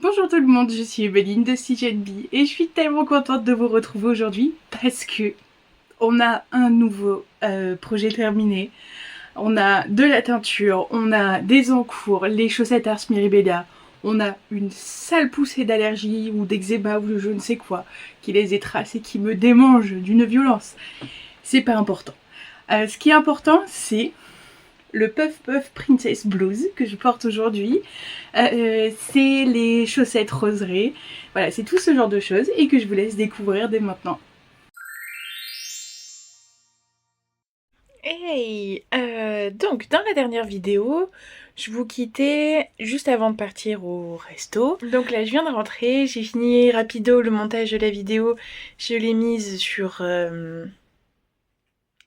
Bonjour tout le monde, je suis Emeline de CGNB et je suis tellement contente de vous retrouver aujourd'hui parce que on a un nouveau projet terminé. On a de la teinture, on a des encours, les chaussettes Ars Miribella, on a une sale poussée d'allergie ou d'eczéma ou je ne sais quoi qui les étrace et qui me démange d'une violence. C'est pas important. Ce qui est important, c'est le Puff Puff Princess Blues que je porte aujourd'hui. C'est les chaussettes roserées. Voilà, c'est tout ce genre de choses et que je vous laisse découvrir dès maintenant. Hey, donc dans la dernière vidéo, je vous quittais juste avant de partir au resto. Donc là, je viens de rentrer, j'ai fini rapido le montage de la vidéo, je l'ai mise sur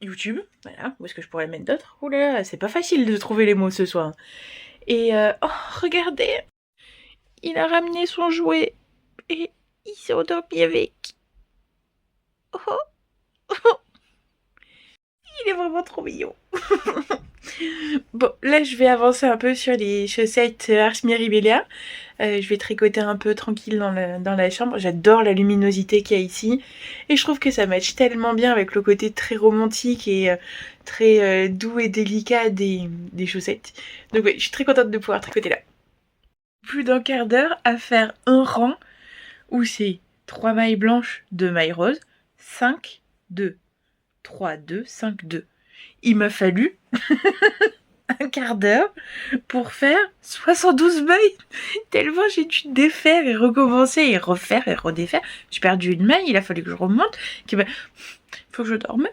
YouTube, voilà, où est-ce que je pourrais mettre d'autres? Oh là là, c'est pas facile de trouver les mots ce soir. Et oh, regardez, il a ramené son jouet et il s'est endormi avec. Oh, oh, il est vraiment trop mignon. Bon, là je vais avancer un peu sur les chaussettes Ars Miribella. Je vais tricoter un peu tranquille dans la chambre. J'adore la luminosité qu'il y a ici. Et je trouve que ça matche tellement bien avec le côté très romantique et très doux et délicat des chaussettes. Donc ouais, je suis très contente de pouvoir tricoter là. Plus d'un quart d'heure à faire un rang où c'est 3 mailles blanches, 2 mailles roses, 5, 2, 3, 2, 5, 2. Il m'a fallu un quart d'heure pour faire 72 mailles. Tellement j'ai dû défaire et recommencer et refaire et redéfaire. J'ai perdu une maille, il a fallu que je remonte. Faut que je dorme.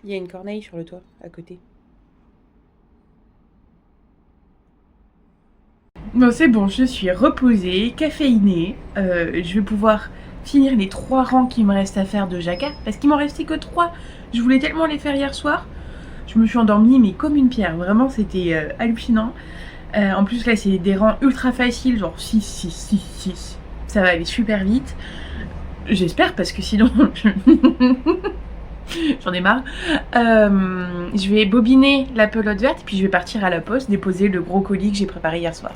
Il y a une corneille sur le toit à côté. Bon, c'est bon, je suis reposée, caféinée. Je vais pouvoir finir les 3 rangs qui me restent à faire de jacquard. Parce qu'il m'en restait que 3. Je voulais tellement les faire hier soir. Je me suis endormie, mais comme une pierre. Vraiment, c'était hallucinant. En plus, là, c'est des rangs ultra faciles, genre 6, 6, 6, 6. Ça va aller super vite. J'espère, parce que sinon, j'en ai marre. Je vais bobiner la pelote verte, et puis je vais partir à la poste déposer le gros colis que j'ai préparé hier soir.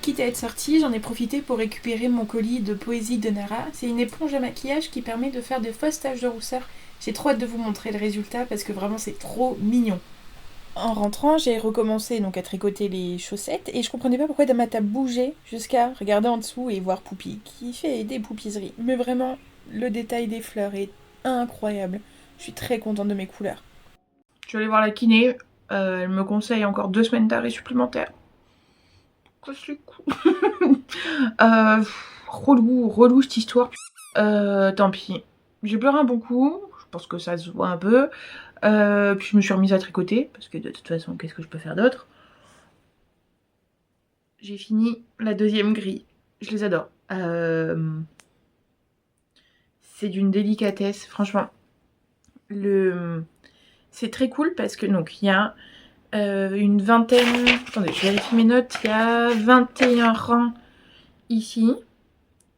Quitte à être sortie, j'en ai profité pour récupérer mon colis de Poésie de Nara. C'est une éponge à maquillage qui permet de faire de fausses taches de rousseur. J'ai trop hâte de vous montrer le résultat parce que vraiment c'est trop mignon. En rentrant, j'ai recommencé donc à tricoter les chaussettes et je comprenais pas pourquoi Damata bougeait jusqu'à regarder en dessous et voir Poupie qui fait des poupiseries. Mais vraiment, le détail des fleurs est incroyable. Je suis très contente de mes couleurs. Je vais aller voir la kiné. Elle me conseille encore 2 semaines d'arrêt supplémentaires. C'est cool. Relou cette histoire. Tant pis. J'ai pleuré un bon coup. Je pense que ça se voit un peu. Puis je me suis remise à tricoter. Parce que de toute façon, qu'est-ce que je peux faire d'autre? J'ai fini la 2e grille. Je les adore. C'est d'une délicatesse. Franchement. C'est très cool parce que donc il y a une vingtaine, attendez je vérifie mes notes, il y a 21 rangs ici,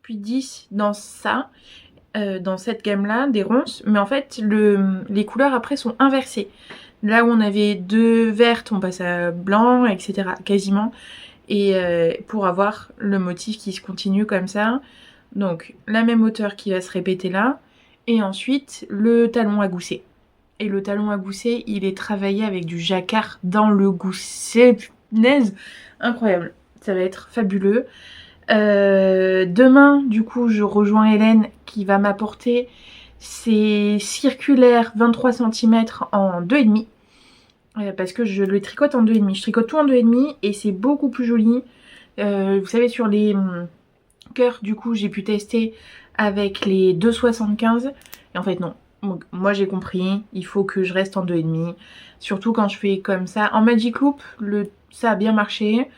puis 10 dans ça, dans cette gamme là, des ronces, mais en fait les couleurs après sont inversées. Là où on avait 2 vertes, on passe à blanc, etc. quasiment, et pour avoir le motif qui se continue comme ça, donc la même hauteur qui va se répéter là, et ensuite le talon à gousset. Et le talon à gousset, il est travaillé avec du jacquard dans le gousset. Punaise, incroyable. Ça va être fabuleux. Demain, du coup, je rejoins Hélène qui va m'apporter ces circulaires 23 cm en 2,5. Parce que je le tricote en 2,5. Je tricote tout en 2,5 et c'est beaucoup plus joli. Vous savez, sur les cœurs, du coup, j'ai pu tester avec les 2,75. Et en fait, non. Donc, moi j'ai compris, il faut que je reste en 2,5. Surtout quand je fais comme ça. En Magic Loop, ça a bien marché.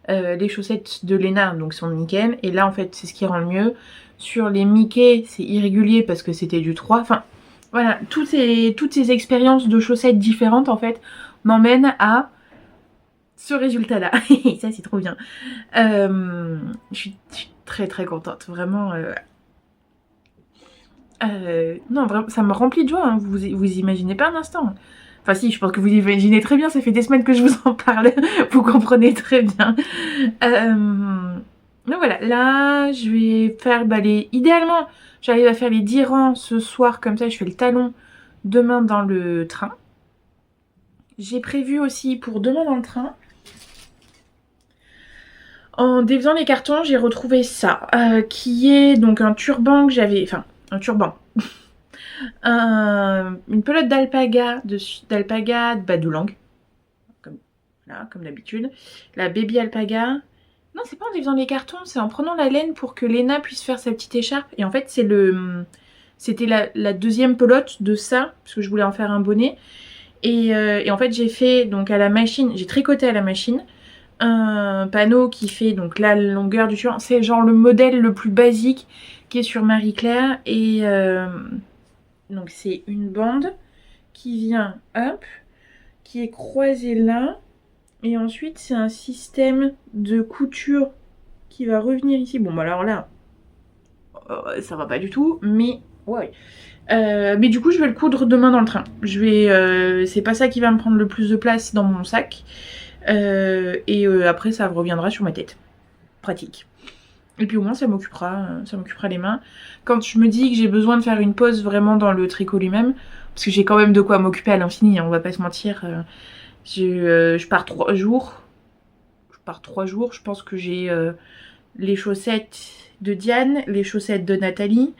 Les chaussettes de Léna donc sont nickel. Et là en fait c'est ce qui rend le mieux. Sur les Mickey c'est irrégulier parce que c'était du 3. Enfin voilà, toutes ces expériences de chaussettes différentes en fait m'emmènent à ce résultat là. Ça c'est trop bien. Je suis très très contente. Vraiment. Non vraiment ça me remplit de joie. Hein. Vous imaginez pas un instant. Enfin si, je pense que vous imaginez très bien, ça fait des semaines que je vous en parle, vous comprenez très bien. Donc voilà, là je vais faire idéalement, j'arrive à faire les 10 rangs ce soir, comme ça je fais le talon demain dans le train. J'ai prévu aussi pour demain dans le train, en défaisant les cartons, j'ai retrouvé ça, qui est donc un turban que j'avais, enfin un turban, une pelote d'alpaga, de langue, comme d'habitude. La baby alpaga. Non, c'est pas en défaisant les cartons, c'est en prenant la laine pour que Léna puisse faire sa petite écharpe. Et en fait, c'était la deuxième pelote de ça, parce que je voulais en faire un bonnet. Et en fait, j'ai fait donc à la machine, j'ai tricoté à la machine un panneau qui fait donc la longueur du turban. C'est genre le modèle le plus basique qui est sur Marie Claire. Et donc c'est une bande qui vient, hop, qui est croisée là. Et ensuite, c'est un système de couture qui va revenir ici. Bon, bah alors là, ça va pas du tout, mais ouais. Mais du coup, je vais le coudre demain dans le train. C'est pas ça qui va me prendre le plus de place dans mon sac. Et après, ça reviendra sur ma tête. Pratique. Et puis au moins, ça m'occupera les mains. Quand je me dis que j'ai besoin de faire une pause vraiment dans le tricot lui-même, parce que j'ai quand même de quoi m'occuper à l'infini, hein, on va pas se mentir. Je pars 3 jours. Je pense que j'ai les chaussettes de Diane, les chaussettes de Nathalie.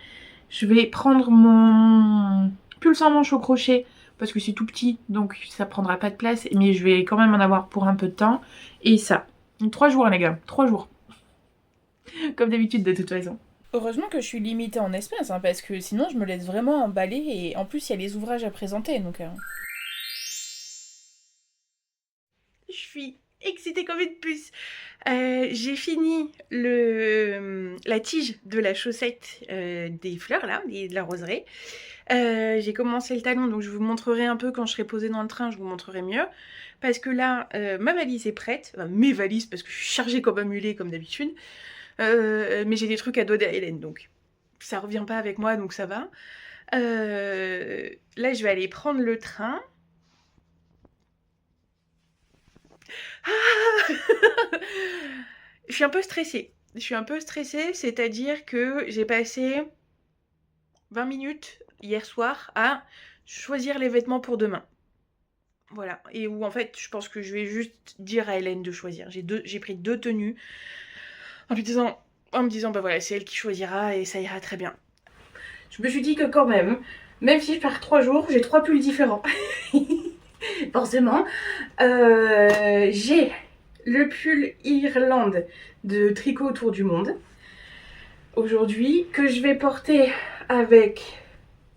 Je vais prendre mon pull sans manche au crochet parce que c'est tout petit, donc ça prendra pas de place. Mais je vais quand même en avoir pour un peu de temps. Et ça. 3 jours les gars, 3 jours. Comme d'habitude de toute façon. Heureusement que je suis limitée en espace, hein, parce que sinon je me laisse vraiment emballer. Et en plus il y a les ouvrages à présenter, donc... Je suis excitée comme une puce. J'ai fini la tige de la chaussette des fleurs là, de la roseraie. J'ai commencé le talon, donc je vous montrerai un peu quand je serai posée dans le train, je vous montrerai mieux. Parce que là, ma valise est prête. Enfin, mes valises, parce que je suis chargée comme un mulet comme d'habitude. Mais j'ai des trucs à donner à Hélène, donc ça revient pas avec moi, donc ça va. Là, je vais aller prendre le train. Ah je suis un peu stressée. C'est-à-dire que j'ai passé 20 minutes hier soir à choisir les vêtements pour demain. Voilà. Et où en fait, je pense que je vais juste dire à Hélène de choisir. J'ai pris 2 tenues en me disant bah voilà, c'est elle qui choisira et ça ira très bien. Je me suis dit que quand même si je pars 3 jours, j'ai 3 pulls différents. Forcément. J'ai le pull Irlande de Tricot Autour du Monde aujourd'hui, que je vais porter avec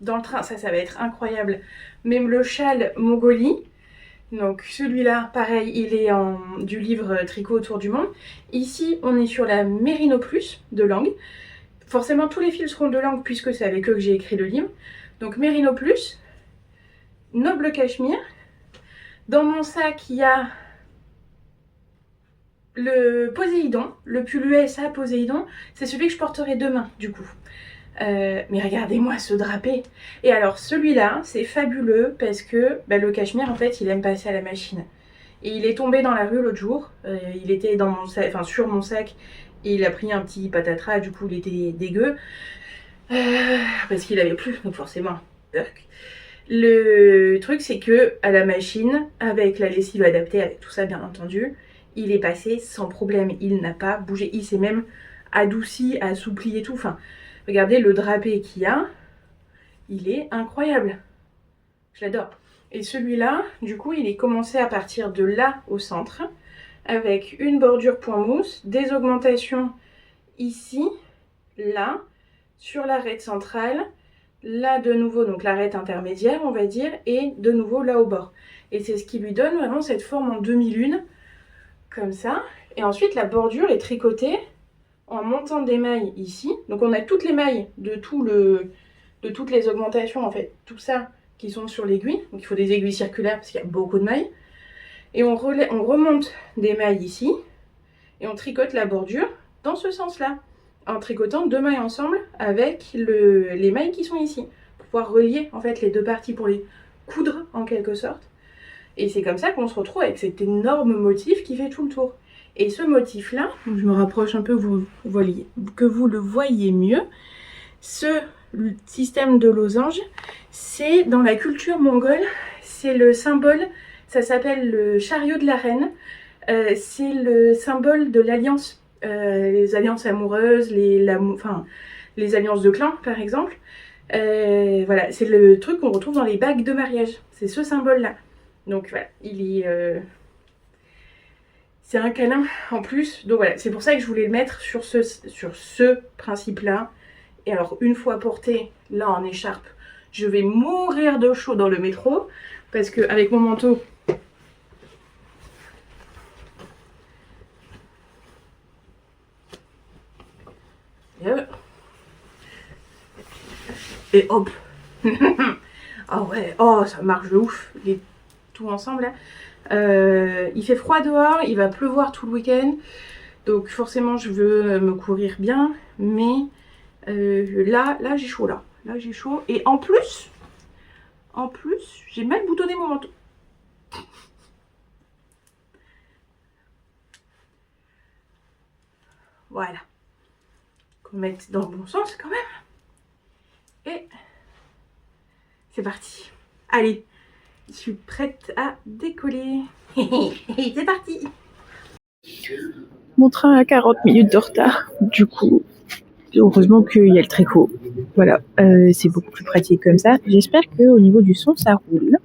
dans le train, ça va être incroyable, même le châle Mongolie. Donc celui-là pareil, il est du livre Tricot Autour du Monde. Ici on est sur la Merino Plus de Langue. Forcément tous les fils seront de Langue puisque c'est avec eux que j'ai écrit le livre. Donc Merino Plus, Noble Cachemire. Dans mon sac il y a le Poséidon, le pull USA Poséidon, c'est celui que je porterai demain du coup. Mais regardez-moi ce drapé. Et alors celui-là c'est fabuleux parce que le cachemire en fait il aime passer à la machine. Et il est tombé dans la rue l'autre jour, il était dans mon sac, sur mon sac, et il a pris un petit patatras, du coup il était dégueu. Parce qu'il avait plu, donc forcément, burk. Le truc c'est que à la machine, avec la lessive adaptée, avec tout ça bien entendu, il est passé sans problème, il n'a pas bougé, il s'est même adouci, assoupli et tout. Enfin, regardez le drapé qu'il y a, il est incroyable. Je l'adore. Et celui-là, du coup, il est commencé à partir de là au centre, avec une bordure point mousse, des augmentations ici, là, sur l'arête centrale, là de nouveau, donc l'arête intermédiaire, on va dire, et de nouveau là au bord. Et c'est ce qui lui donne vraiment cette forme en demi-lune, comme ça. Et ensuite, la bordure est tricotée en montant des mailles ici. Donc on a toutes les mailles de toutes les augmentations, en fait, tout ça qui sont sur l'aiguille. Donc il faut des aiguilles circulaires parce qu'il y a beaucoup de mailles. Et on remonte des mailles ici et on tricote la bordure dans ce sens-là, en tricotant 2 mailles ensemble avec les mailles qui sont ici, pour pouvoir relier en fait les deux parties, pour les coudre en quelque sorte. Et c'est comme ça qu'on se retrouve avec cet énorme motif qui fait tout le tour. Et ce motif-là, je me rapproche un peu que vous le voyez mieux, ce système de losange, c'est dans la culture mongole, c'est le symbole, ça s'appelle le chariot de la reine, c'est le symbole de l'alliance, les alliances amoureuses, les alliances de clan par exemple. Voilà, c'est le truc qu'on retrouve dans les bagues de mariage, c'est ce symbole-là. Donc voilà, c'est un câlin en plus. Donc voilà, c'est pour ça que je voulais le mettre sur ce principe-là. Et alors, une fois porté, là en écharpe, je vais mourir de chaud dans le métro. Parce qu'avec mon manteau, et hop. Ah ouais, oh ça marche de ouf, tout ensemble là. Il fait froid dehors, il va pleuvoir tout le week-end, donc forcément je veux me couvrir bien, mais là j'ai chaud là j'ai chaud, et en plus j'ai mal boutonné mon manteau. Voilà, qu'on mette dans le bon sens quand même. Et c'est parti. Allez, je suis prête à décoller. C'est parti. Mon train a 40 minutes de retard. Du coup, heureusement qu'il y a le tricot. Voilà, c'est beaucoup plus pratique comme ça. J'espère qu'au niveau du son, ça roule.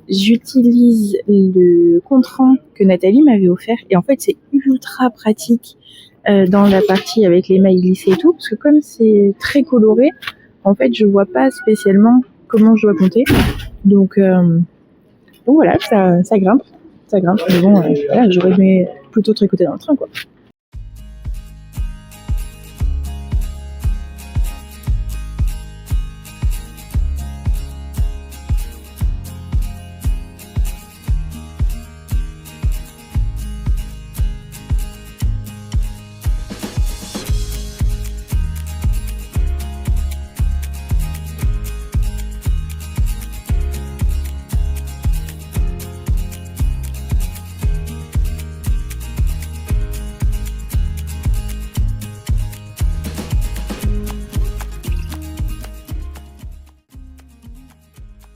J'utilise le contrant que Nathalie m'avait offert. Et en fait, c'est ultra pratique dans la partie avec les mailles glissées et tout. Parce que comme c'est très coloré, en fait, je vois pas spécialement comment je dois compter. Donc voilà, ça grimpe. Ça grimpe. Mais bon, voilà, j'aurais aimé plutôt tricoter dans le train, quoi.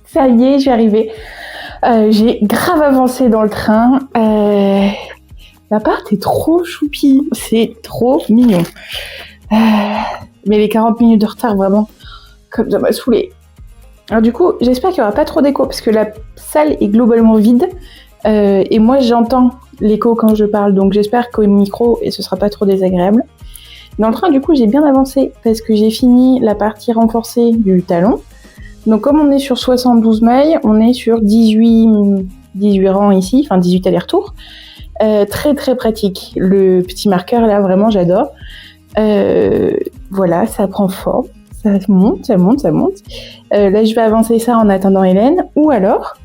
Ça y est, j'y arrivée. J'ai grave avancé dans le train. L'appart est trop choupi. C'est trop mignon. Mais les 40 minutes de retard, vraiment, comme ça m'a saoulée. Alors du coup, j'espère qu'il n'y aura pas trop d'écho, parce que la salle est globalement vide. Et moi, j'entends l'écho quand je parle. Donc j'espère qu'au micro, et ce sera pas trop désagréable. Dans le train, du coup, j'ai bien avancé, parce que j'ai fini la partie renforcée du talon. Donc comme on est sur 72 mailles, on est sur 18 rangs ici, enfin 18 allers-retours. Très très pratique. Le petit marqueur là, vraiment j'adore. Voilà, ça prend forme, ça monte. Là je vais avancer ça en attendant Hélène, ou alors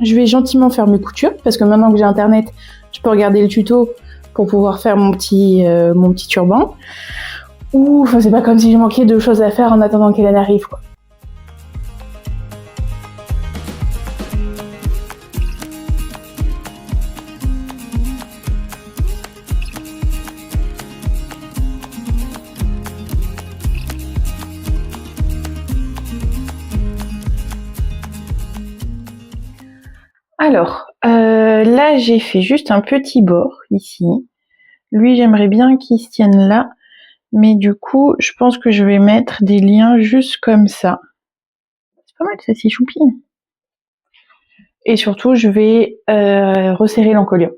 je vais gentiment faire mes coutures, parce que maintenant que j'ai internet, je peux regarder le tuto pour pouvoir faire mon petit turban. Ou enfin c'est pas comme si je manquais de choses à faire en attendant qu'Hélène arrive, quoi. Alors, là j'ai fait juste un petit bord ici. Lui j'aimerais bien qu'il se tienne là, mais du coup je pense que je vais mettre des liens juste comme ça. C'est pas mal, ça, c'est choupi. Et surtout je vais resserrer l'encolure,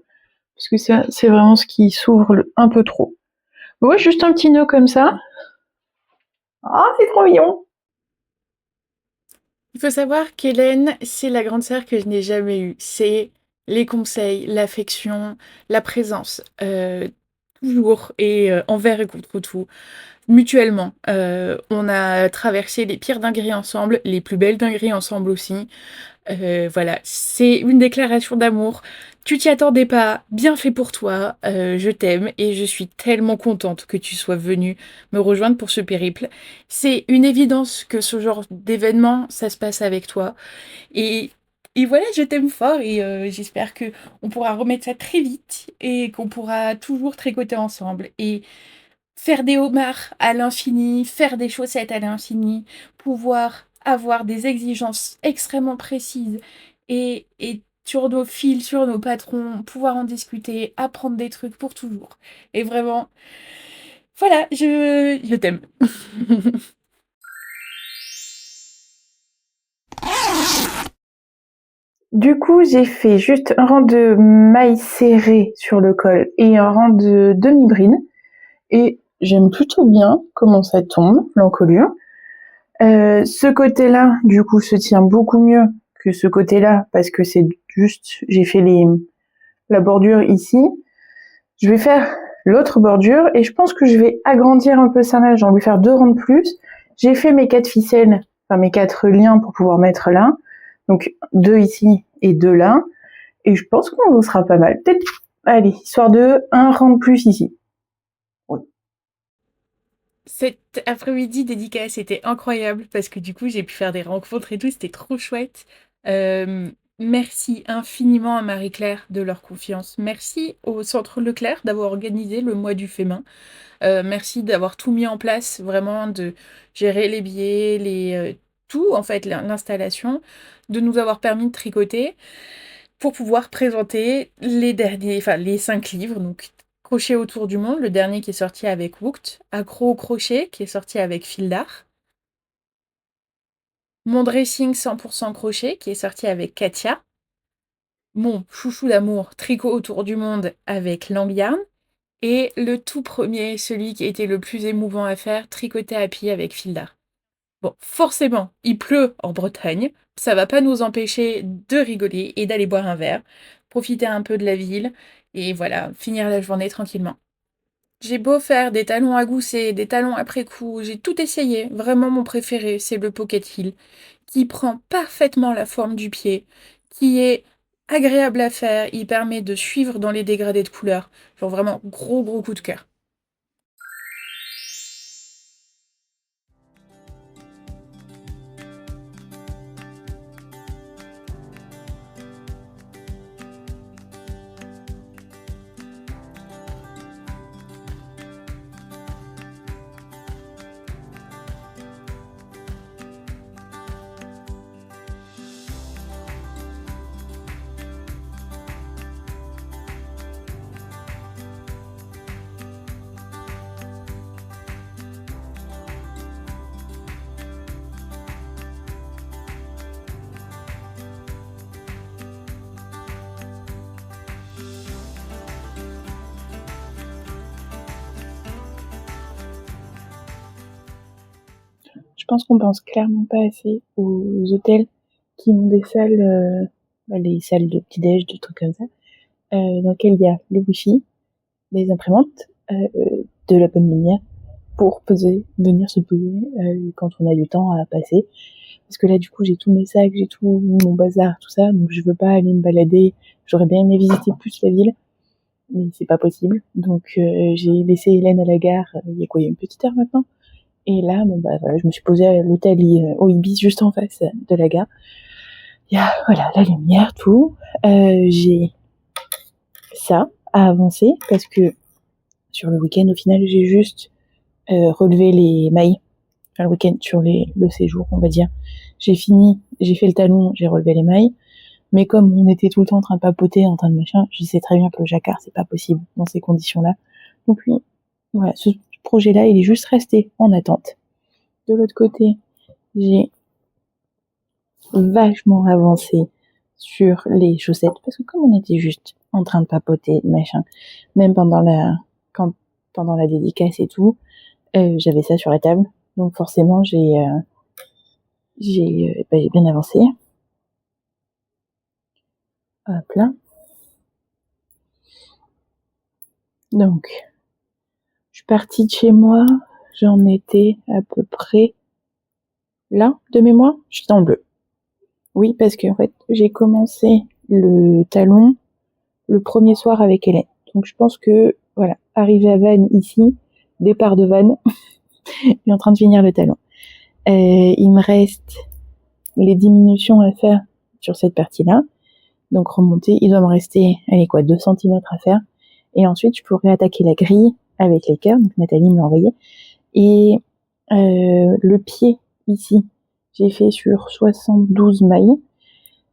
parce que c'est vraiment ce qui s'ouvre un peu trop. Ouais, juste un petit nœud comme ça. Ah, c'est trop mignon. Il faut savoir qu'Hélène, c'est la grande sœur que je n'ai jamais eue. C'est les conseils, l'affection, la présence, toujours et envers et contre tout, mutuellement. On a traversé les pires dingueries ensemble, les plus belles dingueries ensemble aussi. Voilà, c'est une déclaration d'amour. Tu t'y attendais pas, bien fait pour toi, je t'aime et je suis tellement contente que tu sois venue me rejoindre pour ce périple. C'est une évidence que ce genre d'événement, ça se passe avec toi. Et, et voilà, je t'aime fort et j'espère que on pourra remettre ça très vite et qu'on pourra toujours tricoter ensemble et faire des homards à l'infini, faire des chaussettes à l'infini, pouvoir avoir des exigences extrêmement précises et sur nos fils, sur nos patrons, pouvoir en discuter, apprendre des trucs pour toujours. Et vraiment, voilà, je t'aime. Du coup, j'ai fait juste un rang de mailles serrées sur le col et un rang de demi-brine. Et j'aime plutôt bien comment ça tombe, l'encolure. Ce côté-là, du coup, se tient beaucoup mieux que ce côté-là, parce que c'est juste, j'ai fait la bordure ici. Je vais faire l'autre bordure, et je pense que je vais agrandir un peu ça là, j'en vais faire 2 rangs de plus. J'ai fait mes 4 ficelles, enfin mes 4 liens pour pouvoir mettre là. Donc 2 ici et 2 là. Et je pense qu'on sera pas mal. Peut-être, allez, histoire de un rang de plus ici. Oui. Cet après-midi dédicace était incroyable parce que du coup j'ai pu faire des rencontres et tout, c'était trop chouette. Merci infiniment à Marie-Claire de leur confiance. Merci au Centre Leclerc d'avoir organisé le mois du fait main. Merci d'avoir tout mis en place, vraiment de gérer les billets, tout en fait, l'installation, de nous avoir permis de tricoter pour pouvoir présenter les derniers, enfin les 5 livres, donc Crochet autour du monde, le dernier qui est sorti avec Woukt, Accro au crochet qui est sorti avec Fil d'Art, Mon dressing 100% crochet qui est sorti avec Katia, mon chouchou d'amour Tricot autour du monde avec Lang Yarn, et le tout premier, celui qui était le plus émouvant à faire, Tricoter à pied avec Fil d'Art. Bon, forcément, il pleut en Bretagne, ça va pas nous empêcher de rigoler et d'aller boire un verre, profiter un peu de la ville, et voilà, finir la journée tranquillement. J'ai beau faire des talons à gousset, des talons après coup, j'ai tout essayé. Vraiment, mon préféré, c'est le Pocket Heel, qui prend parfaitement la forme du pied, qui est agréable à faire, il permet de suivre dans les dégradés de couleurs. Genre vraiment, gros gros coup de cœur. Je pense qu'on pense clairement pas assez aux hôtels qui ont des salles, les salles de petit-déj, des trucs comme ça, dans lesquelles il y a le wifi, des imprimantes, de la bonne lumière pour venir se poser quand on a du temps à passer. Parce que là, du coup, j'ai tous mes sacs, j'ai tout mon bazar, tout ça, donc je veux pas aller me balader. J'aurais bien aimé visiter plus la ville, mais c'est pas possible. Donc j'ai laissé Hélène à la gare, il y a quoi, il y a une petite heure maintenant. Et là, bon bah voilà, je me suis posée à l'hôtel au Ibis juste en face de la gare. Il y a voilà la lumière, tout. J'ai ça à avancer parce que sur le week-end, au final, j'ai juste relevé les mailles. Enfin, le week-end sur le séjour, on va dire. J'ai fini, j'ai fait le talon, j'ai relevé les mailles. Mais comme on était tout le temps en train de papoter, en train de machin, je sais très bien que le jacquard, c'est pas possible dans ces conditions-là. Donc oui, voilà, ce projet-là, il est juste resté en attente. De l'autre côté, j'ai vachement avancé sur les chaussettes parce que comme on était juste en train de papoter, machin, même pendant la dédicace et tout, j'avais ça sur la table. Donc forcément, j'ai bien avancé. Hop là. Donc, je suis partie de chez moi, j'en étais à peu près là, de mémoire, j'étais dans le bleu. Oui, parce que en fait, j'ai commencé le talon le premier soir avec Hélène. Donc je pense que, voilà, arrivé à Vannes ici, départ de Vannes, et en train de finir le talon. Il me reste les diminutions à faire sur cette partie-là. Donc remonter, il doit me rester, allez quoi, 2 centimètres à faire. Et ensuite, je pourrais attaquer la grille avec les cœurs. Donc Nathalie me l'a envoyé. Et le pied, ici, j'ai fait sur 72 mailles.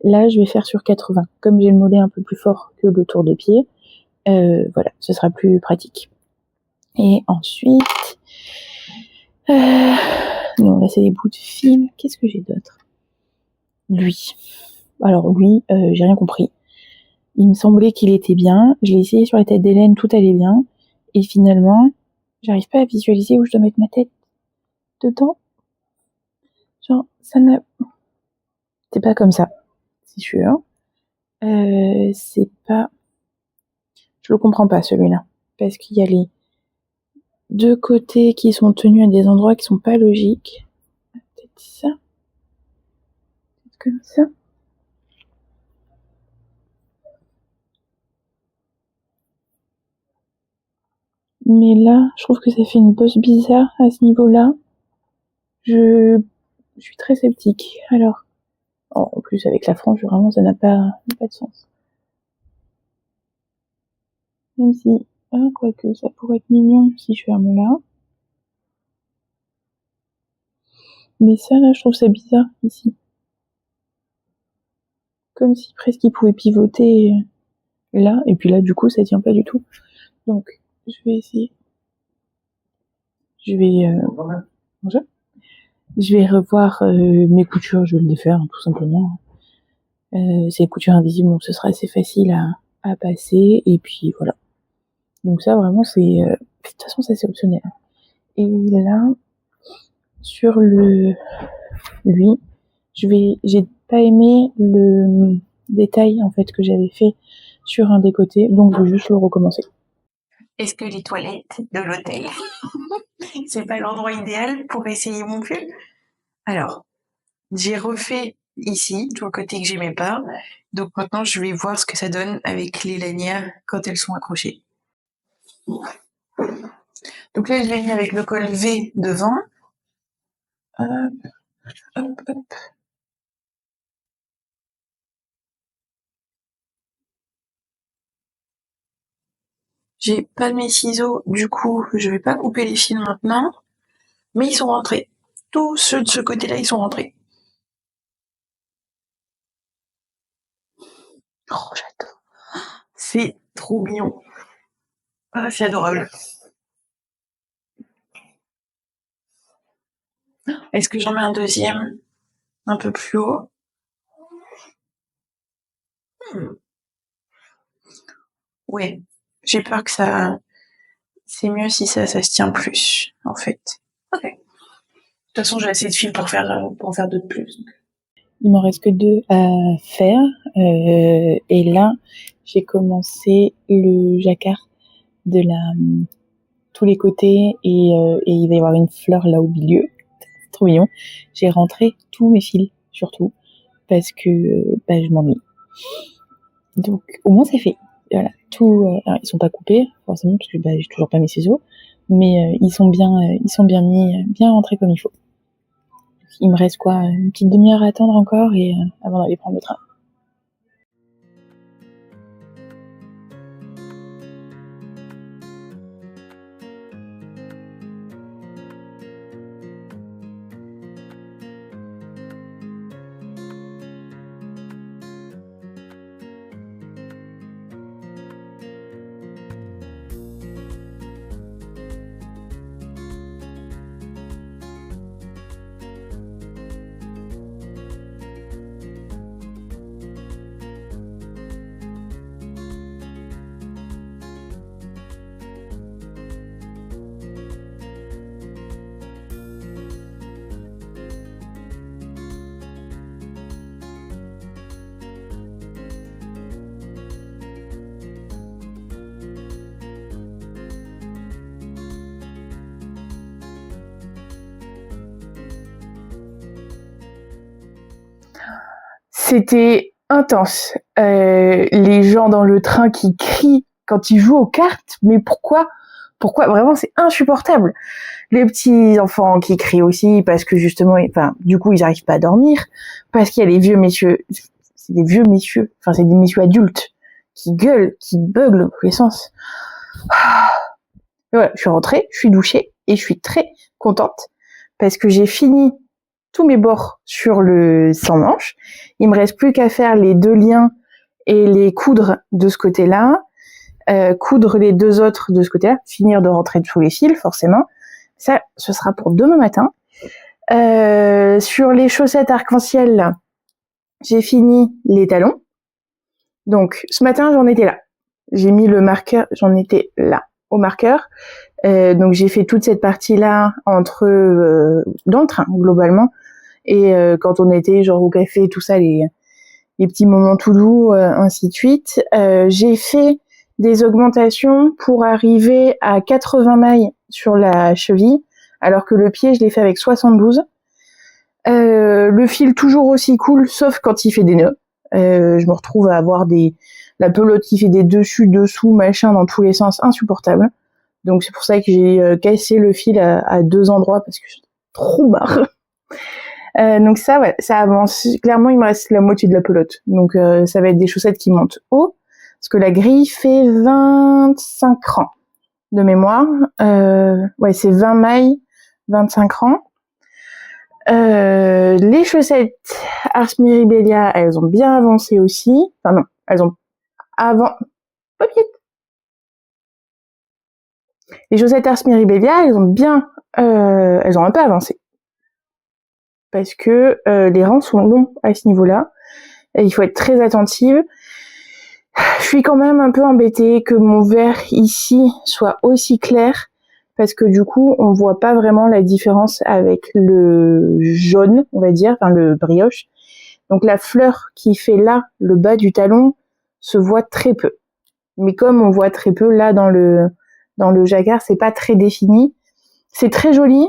Là, je vais faire sur 80. Comme j'ai le mollet un peu plus fort que le tour de pied, voilà, ce sera plus pratique. Et ensuite, non, là c'est des bouts de fil. Qu'est-ce que j'ai d'autre? Lui. Alors lui, j'ai rien compris. Il me semblait qu'il était bien. Je l'ai essayé sur la tête d'Hélène, tout allait bien. Et finalement, j'arrive pas à visualiser où je dois mettre ma tête dedans. Genre, ça n'a... C'est pas comme ça, c'est sûr. C'est pas... Je le comprends pas, celui-là. Parce qu'il y a les 2 côtés qui sont tenus à des endroits qui sont pas logiques. Peut-être ça. Peut-être comme ça. Mais là, je trouve que ça fait une bosse bizarre à ce niveau-là. Je suis très sceptique. Alors, en plus avec la frange, vraiment, ça n'a pas de sens. Même si, quoique, ça pourrait être mignon si je ferme là. Mais ça, là, je trouve ça bizarre, ici. Comme si presque il pouvait pivoter là, et puis là, du coup, ça tient pas du tout. Donc, je vais essayer. Je vais, bonjour. Je vais revoir mes coutures, je vais le défaire, tout simplement. C'est les coutures invisibles, donc ce sera assez facile à passer, et puis voilà. Donc ça, vraiment, c'est... de toute façon, ça, c'est optionnel. Et là, sur lui, j'ai pas aimé le détail, en fait, que j'avais fait sur un des côtés, donc je vais juste le recommencer. Est-ce que les toilettes de l'hôtel, c'est pas l'endroit idéal pour essayer mon pull? Alors, j'ai refait ici, tout le côté que j'aimais pas. Donc maintenant, je vais voir ce que ça donne avec les lanières quand elles sont accrochées. Donc là, je l'ai mis avec le col V devant. Hop, hop, hop. J'ai pas mes ciseaux, du coup, je vais pas couper les fils maintenant. Mais ils sont rentrés. Tous ceux de ce côté-là, ils sont rentrés. Oh, j'adore. C'est trop mignon. Ah, c'est adorable. Est-ce que j'en mets un deuxième un peu plus haut? Ouais, j'ai peur que ça... C'est mieux si ça se tient plus, en fait. Ok. De toute façon, j'ai assez de fils pour en faire deux de plus. Il m'en reste que 2 à faire. Et là, j'ai commencé le jacquard de tous les côtés et il va y avoir une fleur là au milieu. C'est trop mignon. J'ai rentré tous mes fils, surtout, parce que je m'ennuie. Donc, au moins, c'est fait. Voilà. Alors, ils sont pas coupés, forcément, parce que j'ai toujours pas mes ciseaux, mais ils sont bien mis, bien rentrés comme il faut. Il me reste quoi, une petite demi-heure à attendre encore et avant d'aller prendre le train. C'était intense. Les gens dans le train qui crient quand ils jouent aux cartes, mais pourquoi? Vraiment, c'est insupportable. Les petits enfants qui crient aussi parce que justement, enfin, du coup, ils n'arrivent pas à dormir, parce qu'il y a les vieux messieurs, c'est des vieux messieurs, enfin, c'est des messieurs adultes qui gueulent, qui beuglent dans tous les sens. Et voilà, je suis rentrée, je suis douchée et je suis très contente parce que j'ai fini tous mes bords sur le sans-manche. Il me reste plus qu'à faire les 2 liens et les coudre de ce côté-là, coudre les 2 autres de ce côté-là, finir de rentrer sous les fils, forcément. Ça, ce sera pour demain matin. Sur les chaussettes arc-en-ciel, là, j'ai fini les talons. Donc, ce matin, j'en étais là. J'ai mis le marqueur, j'en étais là, au marqueur. Donc, j'ai fait toute cette partie-là entre dans le train, globalement. Et quand on était genre au café, tout ça, les petits moments tout doux, ainsi de suite. J'ai fait des augmentations pour arriver à 80 mailles sur la cheville, alors que le pied, je l'ai fait avec 72. Le fil toujours aussi cool, sauf quand il fait des nœuds. Je me retrouve à avoir la pelote qui fait des dessus, dessous, machin, dans tous les sens, insupportable. Donc c'est pour ça que j'ai cassé le fil à 2 endroits, parce que j'ai trop marre. Donc ça, ouais, ça avance. Clairement, il me reste la moitié de la pelote. Donc ça va être des chaussettes qui montent haut, parce que la grille fait 25 rangs de mémoire. Ouais, c'est 20 mailles, 25 rangs. Les chaussettes Ars Mirabilia, elles ont bien avancé aussi. Enfin non, elles ont Les chaussettes Ars Mirabilia, elles ont un peu avancé. Parce que les rangs sont longs à ce niveau-là. Et il faut être très attentive. Je suis quand même un peu embêtée que mon vert ici soit aussi clair, parce que du coup, on voit pas vraiment la différence avec le jaune, on va dire, enfin le brioche. Donc la fleur qui fait là, le bas du talon, se voit très peu. Mais comme on voit très peu là dans le jacquard, c'est pas très défini. C'est très joli,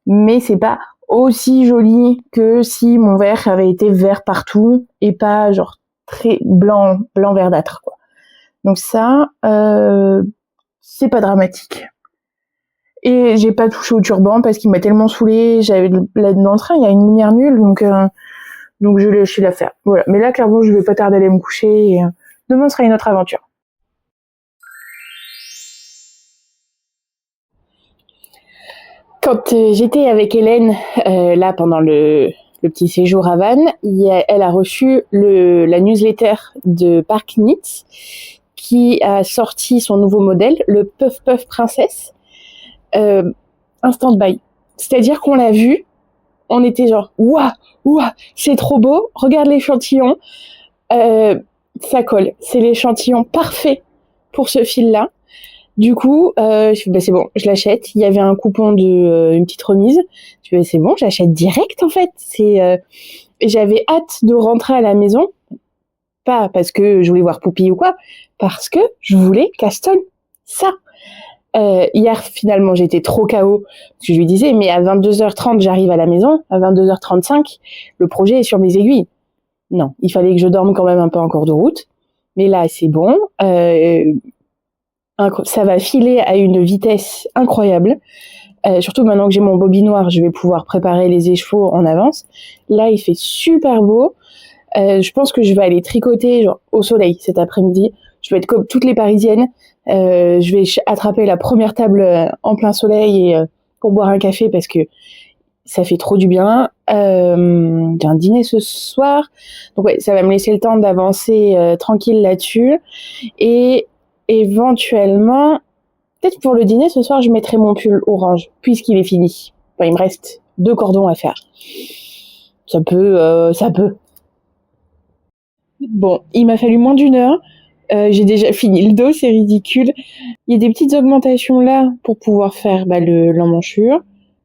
mais c'est pas aussi joli que si mon vert avait été vert partout et pas genre très blanc verdâtre, quoi. Donc ça, c'est pas dramatique. Et j'ai pas touché au turban parce qu'il m'a tellement saoulée. J'avais là dans le train, il y a une lumière nulle, donc je l'ai lâché l'affaire. Voilà. Mais là, clairement, je vais pas tarder à aller me coucher. Et, demain sera une autre aventure. Quand j'étais avec Hélène, là, pendant le petit séjour à Vannes, elle a reçu la newsletter de Park Knits qui a sorti son nouveau modèle, le Puff Puff Princesse, instant buy. C'est-à-dire qu'on l'a vu, on était genre ouah, c'est trop beau, regarde l'échantillon, ça colle, c'est l'échantillon parfait pour ce fil-là. Du coup, je fais, bah, c'est bon, je l'achète. Il y avait un coupon de une petite remise. Je fais, c'est bon, j'achète direct en fait. J'avais hâte de rentrer à la maison, pas parce que je voulais voir Poupie ou quoi, parce que je voulais Caston. Ça. Hier, finalement, j'étais trop KO, parce que je lui disais, mais à 22h30, j'arrive à la maison, à 22h35, le projet est sur mes aiguilles. Non, il fallait que je dorme quand même un peu en cours de route. Mais là, c'est bon. Ça va filer à une vitesse incroyable. Surtout maintenant que j'ai mon bobinoir, je vais pouvoir préparer les échevaux en avance. Là, il fait super beau. Je pense que je vais aller tricoter genre, au soleil cet après-midi. Je vais être comme toutes les Parisiennes. Je vais attraper la première table en plein soleil et, pour boire un café parce que ça fait trop du bien. J'ai un dîner ce soir. Donc ouais, ça va me laisser le temps d'avancer tranquille là-dessus. Et éventuellement, peut-être pour le dîner ce soir, je mettrai mon pull orange, puisqu'il est fini. Enfin, il me reste 2 cordons à faire. Ça peut. Bon, il m'a fallu moins d'1 heure. J'ai déjà fini le dos, c'est ridicule. Il y a des petites augmentations là pour pouvoir faire l'emmanchure.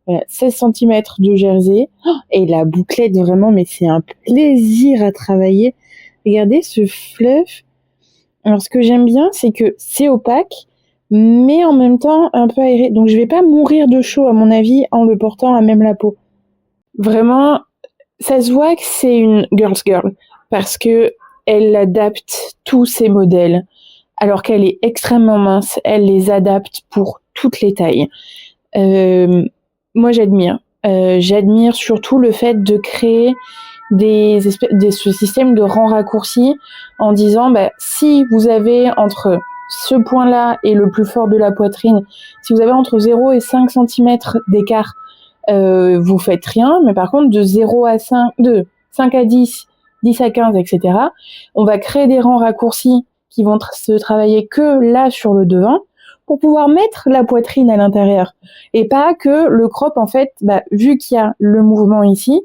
Voilà, 16 cm de jersey. Oh, et la bouclette, vraiment, mais c'est un plaisir à travailler. Regardez ce fluff. Alors, ce que j'aime bien, c'est que c'est opaque, mais en même temps un peu aéré. Donc, je vais pas mourir de chaud, à mon avis, en le portant à même la peau. Vraiment, ça se voit que c'est une girl's girl. parce que elle adapte tous ses modèles. Alors qu'elle est extrêmement mince, elle les adapte pour toutes les tailles. Moi, j'admire. J'admire surtout le fait de créer ce système de rang raccourci en disant, si vous avez entre ce point-là et le plus fort de la poitrine, si vous avez entre 0 et 5 cm d'écart, vous faites rien, mais par contre, de 0 à 5, de 5 à 10, 10 à 15, etc., on va créer des rangs raccourcis qui vont se travailler que là sur le devant pour pouvoir mettre la poitrine à l'intérieur et pas que le crop, en fait, vu qu'il y a le mouvement ici,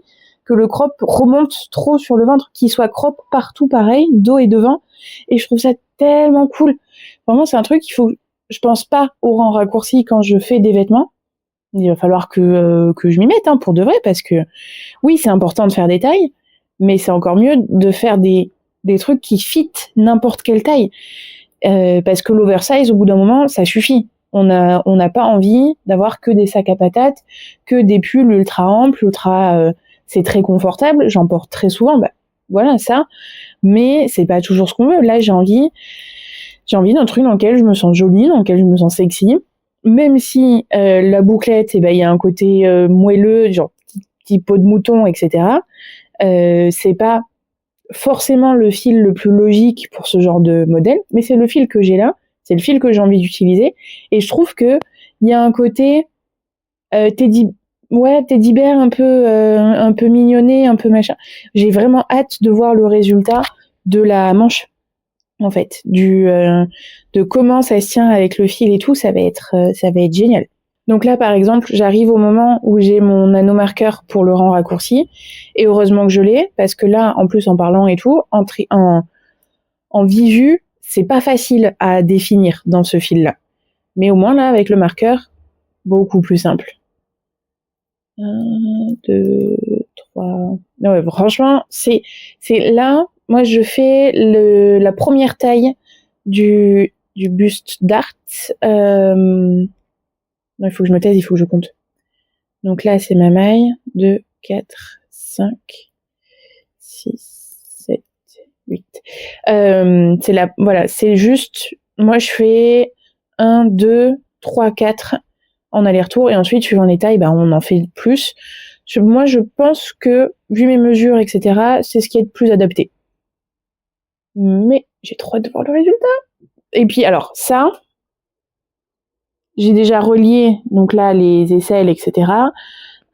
que le crop remonte trop sur le ventre, qu'il soit crop partout pareil, dos et devant. Et je trouve ça tellement cool. Vraiment, c'est un truc je pense pas au rang raccourci quand je fais des vêtements. Il va falloir que je m'y mette, pour de vrai, parce que oui, c'est important de faire des tailles, mais c'est encore mieux de faire des trucs qui fit n'importe quelle taille. Parce que l'oversize, au bout d'un moment, ça suffit. On n'a pas envie d'avoir que des sacs à patates, que des pulls ultra amples, c'est très confortable. J'en porte très souvent, voilà ça. Mais c'est pas toujours ce qu'on veut. Là, j'ai envie d'un truc dans lequel je me sens jolie, dans lequel je me sens sexy. Même si la bouclette, il y a un côté moelleux, genre petit peau de mouton, etc. C'est pas forcément le fil le plus logique pour ce genre de modèle, mais c'est le fil que j'ai là, c'est le fil que j'ai envie d'utiliser, et je trouve que il y a un côté teddy bear un peu mignonné, un peu machin. J'ai vraiment hâte de voir le résultat de la manche, en fait, de comment ça se tient avec le fil et tout. Ça va être génial. Donc là, par exemple, j'arrive au moment où j'ai mon nanomarqueur pour le rang raccourci, et heureusement que je l'ai, parce que là, en plus, en parlant et tout, en visu, c'est pas facile à définir dans ce fil-là. Mais au moins là, avec le marqueur, beaucoup plus simple. 1, 2, 3... Ouais, franchement, c'est là, moi je fais la première taille du buste d'Art. Non, il faut que je me taise, il faut que je compte. Donc là, c'est ma maille. 2, 4, 5, 6, 7, 8. Voilà, c'est juste, moi je fais 1, 2, 3, 4 en aller-retour, et ensuite, suivant les tailles, on en fait plus. Moi, je pense que, vu mes mesures, etc., c'est ce qui est le plus adapté. Mais j'ai trop hâte de voir le résultat. Et puis, alors, ça, j'ai déjà relié, donc là, les aisselles, etc.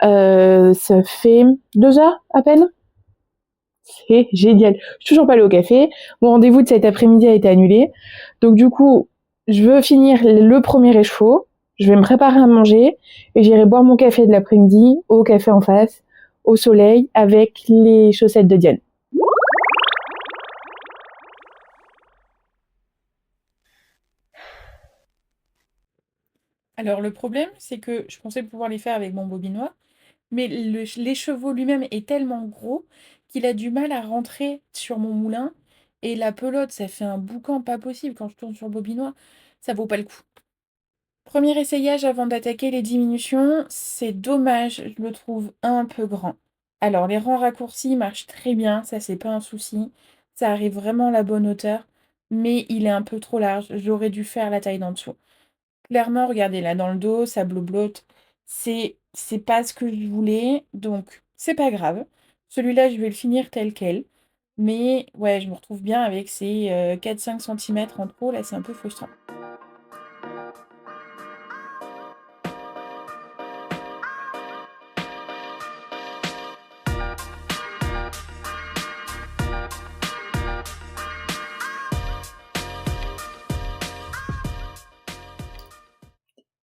Ça fait 2 heures, à peine. C'est génial. Je suis toujours pas allée au café. Mon rendez-vous de cet après-midi a été annulé. Donc, du coup, je veux finir le premier écheveau. Je vais me préparer à manger et j'irai boire mon café de l'après-midi au café en face, au soleil, avec les chaussettes de Diane. Alors le problème, c'est que je pensais pouvoir les faire avec mon bobinois, mais l'écheveau lui-même est tellement gros qu'il a du mal à rentrer sur mon moulin, et la pelote, ça fait un boucan pas possible quand je tourne sur le bobinois, ça vaut pas le coup. Premier essayage avant d'attaquer les diminutions, c'est dommage, je le trouve un peu grand. Alors les rangs raccourcis marchent très bien, ça c'est pas un souci, ça arrive vraiment à la bonne hauteur, mais il est un peu trop large, j'aurais dû faire la taille d'en dessous. Clairement, regardez là dans le dos, ça bleu-blotte, c'est pas ce que je voulais, donc c'est pas grave. Celui-là, je vais le finir tel quel, mais ouais, je me retrouve bien avec ces 4-5 cm en trop, là c'est un peu frustrant.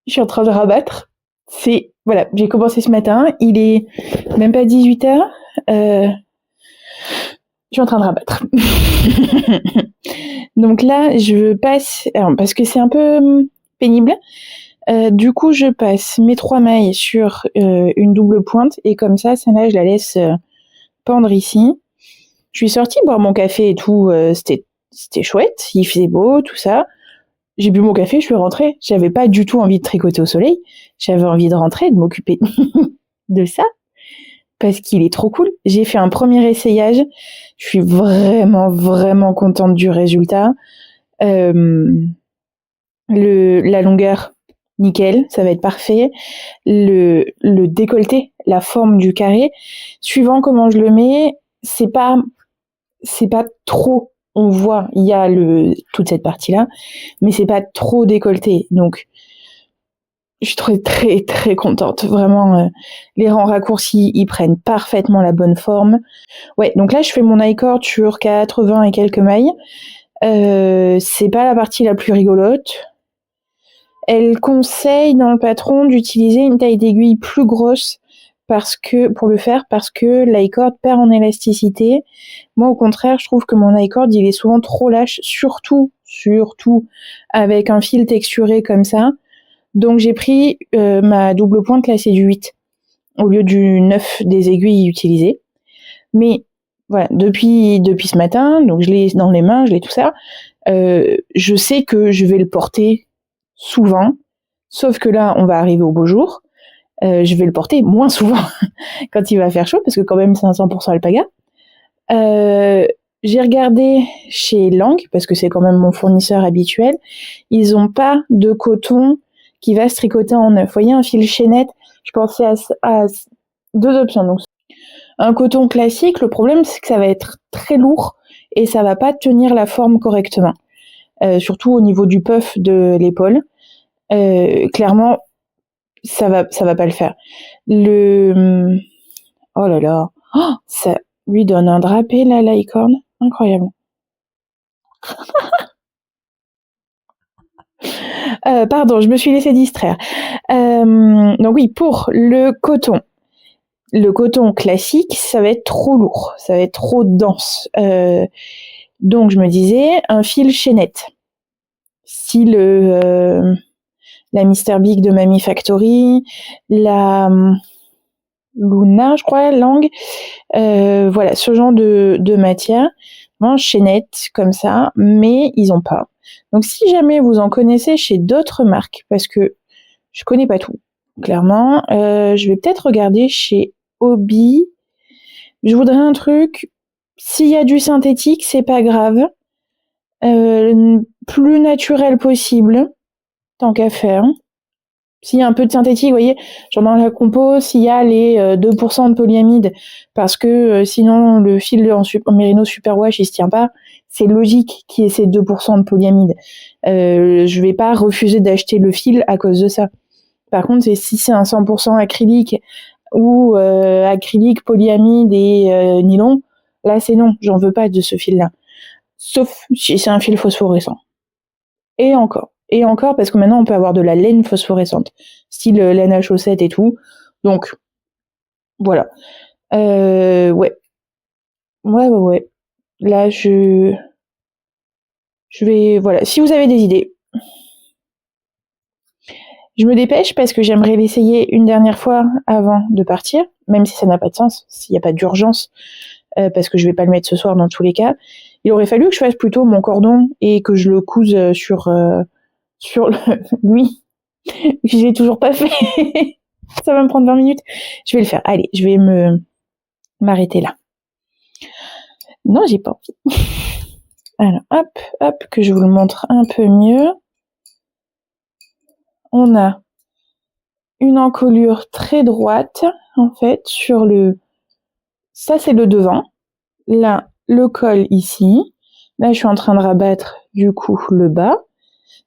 Je suis en train de rabattre. Voilà, j'ai commencé ce matin, il est même pas 18h. Je suis en train de rabattre. Donc là, je passe, alors, parce que c'est un peu pénible. Du coup, je passe mes 3 mailles sur une double pointe, et comme ça, celle-là, je la laisse pendre ici. Je suis sortie boire mon café et tout, c'était chouette, il faisait beau, tout ça. J'ai bu mon café, je suis rentrée. J'avais pas du tout envie de tricoter au soleil. J'avais envie de rentrer, de m'occuper de ça. parce qu'il est trop cool. J'ai fait un premier essayage. Je suis vraiment, vraiment contente du résultat. La longueur, nickel, ça va être parfait. Le décolleté, la forme du carré, suivant comment je le mets, c'est pas trop. On voit, il y a toute cette partie-là, mais c'est pas trop décolleté. Donc, je suis très, très, très contente. Vraiment, les rangs raccourcis, ils prennent parfaitement la bonne forme. Ouais, donc là, je fais mon I-cord sur 80 et quelques mailles. C'est pas la partie la plus rigolote. Elle conseille dans le patron d'utiliser une taille d'aiguille plus grosse pour le faire, parce que l'i-cord perd en élasticité. Moi, au contraire, je trouve que mon i-cord, il est souvent trop lâche, surtout avec un fil texturé comme ça. Donc, j'ai pris ma double pointe, là, c'est du 8, au lieu du 9 des aiguilles utilisées. Mais voilà, depuis ce matin, donc je l'ai dans les mains, je l'ai tout ça. Je sais que je vais le porter souvent, sauf que là, on va arriver au beau jour. Je vais le porter moins souvent quand il va faire chaud, parce que quand même c'est un 100% alpaga. J'ai regardé chez Lang, parce que c'est quand même mon fournisseur habituel, ils ont pas de coton qui va se tricoter en neuf. Vous voyez, un fil chaînette, je pensais à deux options. Donc, un coton classique, le problème c'est que ça va être très lourd et ça va pas tenir la forme correctement. Surtout au niveau du puff de l'épaule. Clairement, ça va pas le faire. Oh là là, ça lui donne un drapé la licorne, incroyable. Pardon, je me suis laissée distraire. Donc oui, pour le coton classique, ça va être trop lourd, ça va être trop dense. Donc je me disais un fil chaînette, style la Mr Big de Mamie Factory, la Luna, je crois, Lang. Voilà, ce genre de matière, chaînette comme ça, mais ils ont pas. Donc si jamais vous en connaissez chez d'autres marques, parce que je connais pas tout, clairement, je vais peut-être regarder chez Hobby. Je voudrais un truc, s'il y a du synthétique, c'est pas grave. Plus naturel possible, tant qu'à faire. S'il y a un peu de synthétique, vous voyez, genre dans la compo, s'il y a les 2% de polyamide, parce que sinon le fil en Merino Superwash il se tient pas, c'est logique qu'il y ait ces 2% de polyamide. Je vais pas refuser d'acheter le fil à cause de ça. Par contre, si c'est un 100% acrylique ou acrylique, polyamide et nylon, là c'est non, j'en veux pas de ce fil-là. Sauf si c'est un fil phosphorescent. Et encore, parce que maintenant on peut avoir de la laine phosphorescente, style laine à chaussettes et tout. Donc, voilà. Ouais. Là, je vais, voilà. Si vous avez des idées, je me dépêche parce que j'aimerais l'essayer une dernière fois avant de partir, même si ça n'a pas de sens, s'il n'y a pas d'urgence, parce que je vais pas le mettre ce soir dans tous les cas. Il aurait fallu que je fasse plutôt mon cordon et que je le couse sur lui. Je l'ai toujours pas fait. Ça va me prendre 20 minutes. Je vais le faire. Allez, je vais m'arrêter là. Non, j'ai pas envie. Alors, hop, que je vous le montre un peu mieux. On a une encolure très droite, en fait, sur ça, c'est le devant. Là, le col ici. Là, je suis en train de rabattre, du coup, le bas.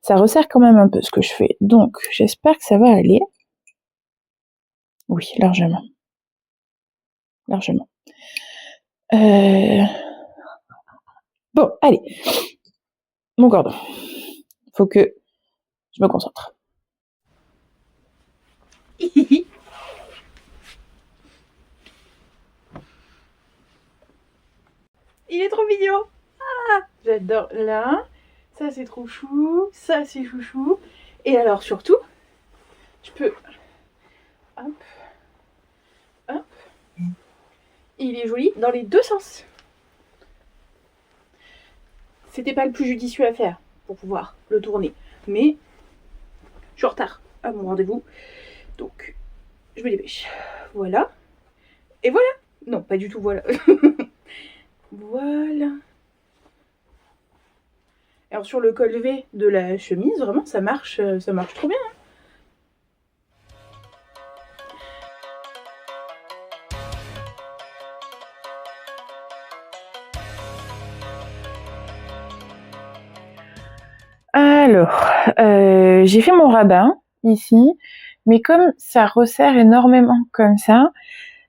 Ça resserre quand même un peu ce que je fais. Donc, j'espère que ça va aller. Oui, largement. Largement. Bon, allez. Mon cordon. Faut que je me concentre. Il est trop mignon. Ah, j'adore. Là, ça c'est trop chou. Ça c'est chouchou. Et alors surtout, je peux... Hop. Hop. Il est joli dans les deux sens. C'était pas le plus judicieux à faire pour pouvoir le tourner. Mais je suis en retard à mon rendez-vous. Donc, je me dépêche. Voilà. Et voilà. Non, pas du tout, voilà. Voilà. Alors sur le col V de la chemise, vraiment, ça marche trop bien. Alors, j'ai fait mon rabat ici, mais comme ça resserre énormément comme ça,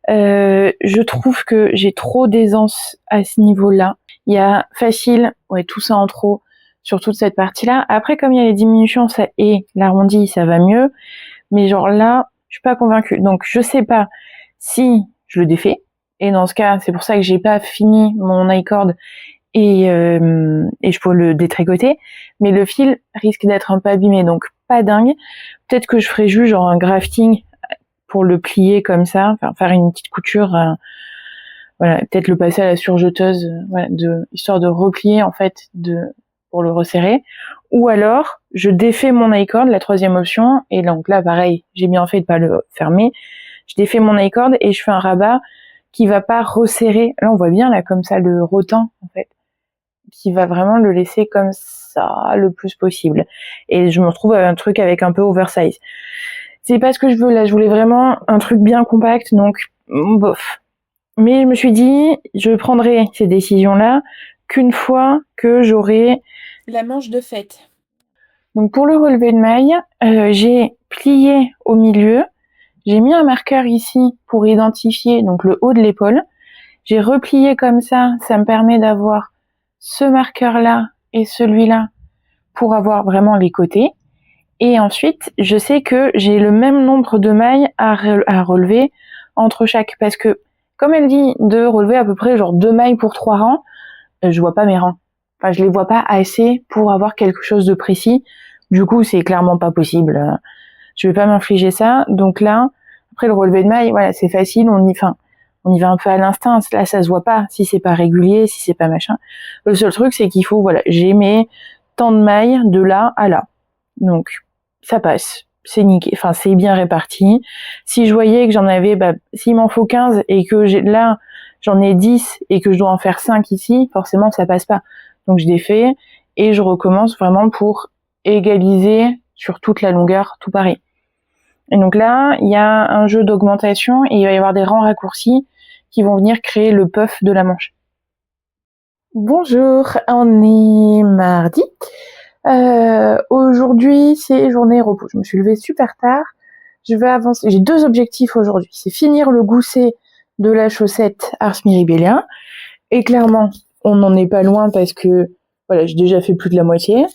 je trouve que j'ai trop d'aisance à ce niveau-là. Il y a facile, ouais, tout ça en trop sur toute cette partie-là. Après, comme il y a les diminutions ça, et l'arrondi, ça va mieux. Mais genre là, je suis pas convaincue. Donc, je sais pas si je le défais. Et dans ce cas, c'est pour ça que j'ai pas fini mon i-cord et je peux le détricoter. Mais le fil risque d'être un peu abîmé, donc pas dingue. Peut-être que je ferai juste genre un grafting pour le plier comme ça, enfin, faire une petite couture, voilà, peut-être le passer à la surjeteuse, voilà, histoire de replier en fait, pour le resserrer. Ou alors, je défais mon i-cord, la troisième option, et donc là, pareil, j'ai bien fait de pas le fermer. Je défais mon i-cord et je fais un rabat qui va pas resserrer. Là, on voit bien là comme ça le rotin en fait, qui va vraiment le laisser comme ça le plus possible. Et je me retrouve avec un truc avec un peu oversize. C'est pas ce que je veux là, je voulais vraiment un truc bien compact, donc bof. Mais je me suis dit, je prendrai ces décisions-là qu'une fois que j'aurai la manche de fête. Donc pour le relevé de maille, j'ai plié au milieu, j'ai mis un marqueur ici pour identifier donc le haut de l'épaule. J'ai replié comme ça me permet d'avoir ce marqueur-là et celui-là pour avoir vraiment les côtés. Et ensuite, je sais que j'ai le même nombre de mailles à relever entre chaque. Parce que, comme elle dit de relever à peu près genre 2 mailles pour 3 rangs, je vois pas mes rangs. Enfin, je les vois pas assez pour avoir quelque chose de précis. Du coup, c'est clairement pas possible. Je vais pas m'infliger ça. Donc là, après le relevé de mailles, voilà, c'est facile. On y va un peu à l'instinct. Là, ça se voit pas si c'est pas régulier, si c'est pas machin. Le seul truc, c'est qu'il faut, voilà, j'ai mes tant de mailles de là à là. Donc, ça passe. C'est nickel. Enfin, c'est bien réparti. Si je voyais que j'en avais, s'il m'en faut 15 et que là, j'en ai 10 et que je dois en faire 5 ici, forcément, ça passe pas. Donc, je défais et je recommence vraiment pour égaliser sur toute la longueur, tout pareil. Et donc là, il y a un jeu d'augmentation et il va y avoir des rangs raccourcis qui vont venir créer le puff de la manche. Bonjour, on est mardi. Aujourd'hui, c'est journée repos. Je me suis levée super tard. Je vais avancer. J'ai 2 objectifs aujourd'hui. C'est finir le gousset de la chaussette Ars Mirabilia. Et clairement, on n'en est pas loin parce que, voilà, j'ai déjà fait plus de la moitié.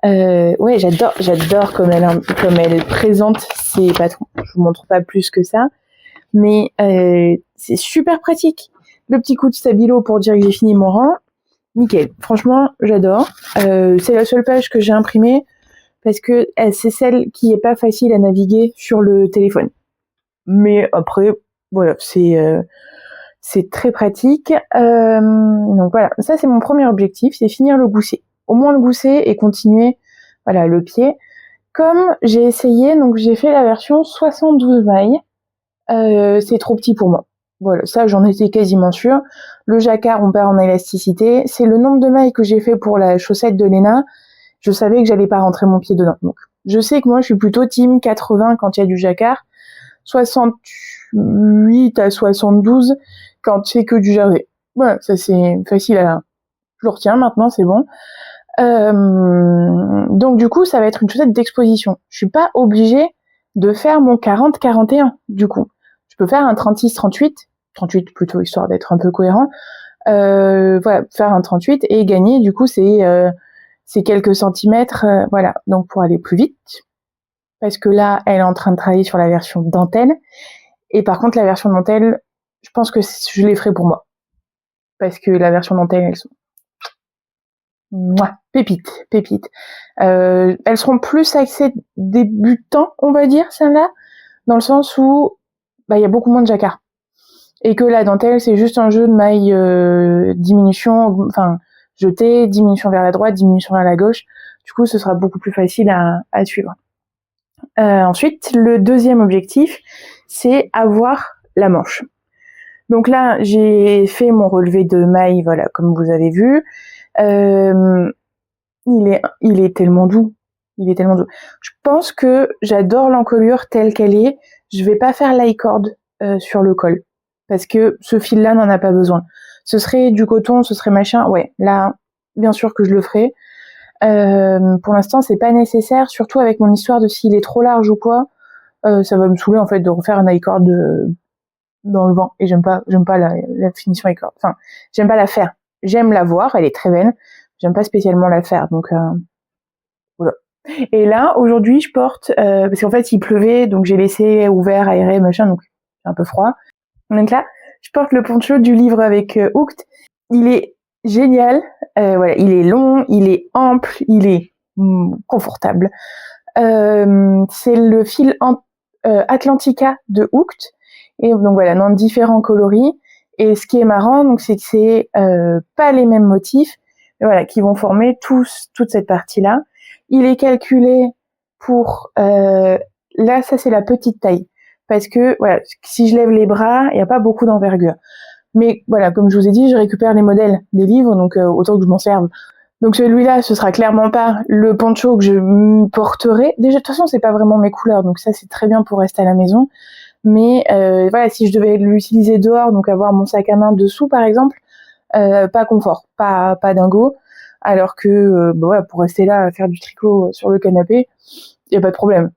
Ouais, j'adore comme elle présente ses patrons. Je vous montre pas plus que ça. Mais, c'est super pratique. Le petit coup de stabilo pour dire que j'ai fini mon rang. Nickel. Franchement, j'adore. C'est la seule page que j'ai imprimée parce que c'est celle qui est pas facile à naviguer sur le téléphone. Mais après, voilà, c'est très pratique. Donc voilà, ça c'est mon premier objectif, c'est finir le gousset. Au moins le gousset et continuer, voilà, le pied. Comme j'ai essayé, donc j'ai fait la version 72 mailles. C'est trop petit pour moi. Voilà, ça j'en étais quasiment sûre. Le jacquard, on perd en élasticité. C'est le nombre de mailles que j'ai fait pour la chaussette de Léna. Je savais que j'allais pas rentrer mon pied dedans. Donc, je sais que moi, je suis plutôt team 80 quand il y a du jacquard, 68 à 72 quand c'est que du jersey. Voilà, ça c'est facile à... Je le retiens maintenant, c'est bon. Donc du coup, ça va être une chaussette d'exposition. Je suis pas obligée de faire mon 40-41, du coup. Je peux faire un 36-38, 38 plutôt, histoire d'être un peu cohérent. Voilà, faire un 38 et gagner, du coup, c'est quelques centimètres, voilà. Donc pour aller plus vite, parce que là, elle est en train de travailler sur la version dentelle. Et par contre, la version dentelle, je pense que je les ferai pour moi. Parce que la version dentelle, elles sont... Mouah, pépites. Elles seront plus axées débutants, on va dire, celle-là, dans le sens où il y a beaucoup moins de jacquard. Et que la dentelle, c'est juste un jeu de maille diminution, enfin, jeter, diminution vers la droite, diminution vers la gauche. Du coup, ce sera beaucoup plus facile à suivre. Ensuite, le deuxième objectif, c'est avoir la manche. Donc là, j'ai fait mon relevé de mailles, voilà, comme vous avez vu. Euh, il est tellement doux. Il est tellement doux. Je pense que j'adore l'encolure telle qu'elle est. Je vais pas faire l'i-cord sur le col parce que ce fil-là n'en a pas besoin. Ce serait du coton, ce serait machin. Ouais, là, bien sûr que je le ferai. Pour l'instant, c'est pas nécessaire, surtout avec mon histoire de s'il est trop large ou quoi. Ça va me saouler en fait de refaire un i-cord dans le vent. Et j'aime pas la finition i-cord. Enfin, j'aime pas la faire. J'aime la voir, elle est très belle. J'aime pas spécialement la faire, donc voilà. Et là, aujourd'hui, je porte, parce qu'en fait, il pleuvait, donc j'ai laissé ouvert, aéré, machin, donc c'est un peu froid. Donc là, je porte le poncho du livre avec Hooked. Il est génial. Voilà, il est long, il est ample, il est confortable. C'est le fil Atlantica de Hooked. Et donc voilà, dans différents coloris. Et ce qui est marrant, donc, c'est que c'est pas les mêmes motifs, mais voilà, qui vont former toute cette partie-là. Il est calculé pour là, ça c'est la petite taille, parce que voilà, si je lève les bras, il n'y a pas beaucoup d'envergure. Mais voilà, comme je vous ai dit, je récupère les modèles des livres, donc autant que je m'en serve. Donc celui-là, ce sera clairement pas le poncho que je porterai. Déjà, de toute façon, c'est pas vraiment mes couleurs, donc ça c'est très bien pour rester à la maison. Mais voilà, si je devais l'utiliser dehors, donc avoir mon sac à main dessous par exemple, pas confort, pas dingo. Alors que bah ouais, pour rester là à faire du tricot sur le canapé, y a pas de problème.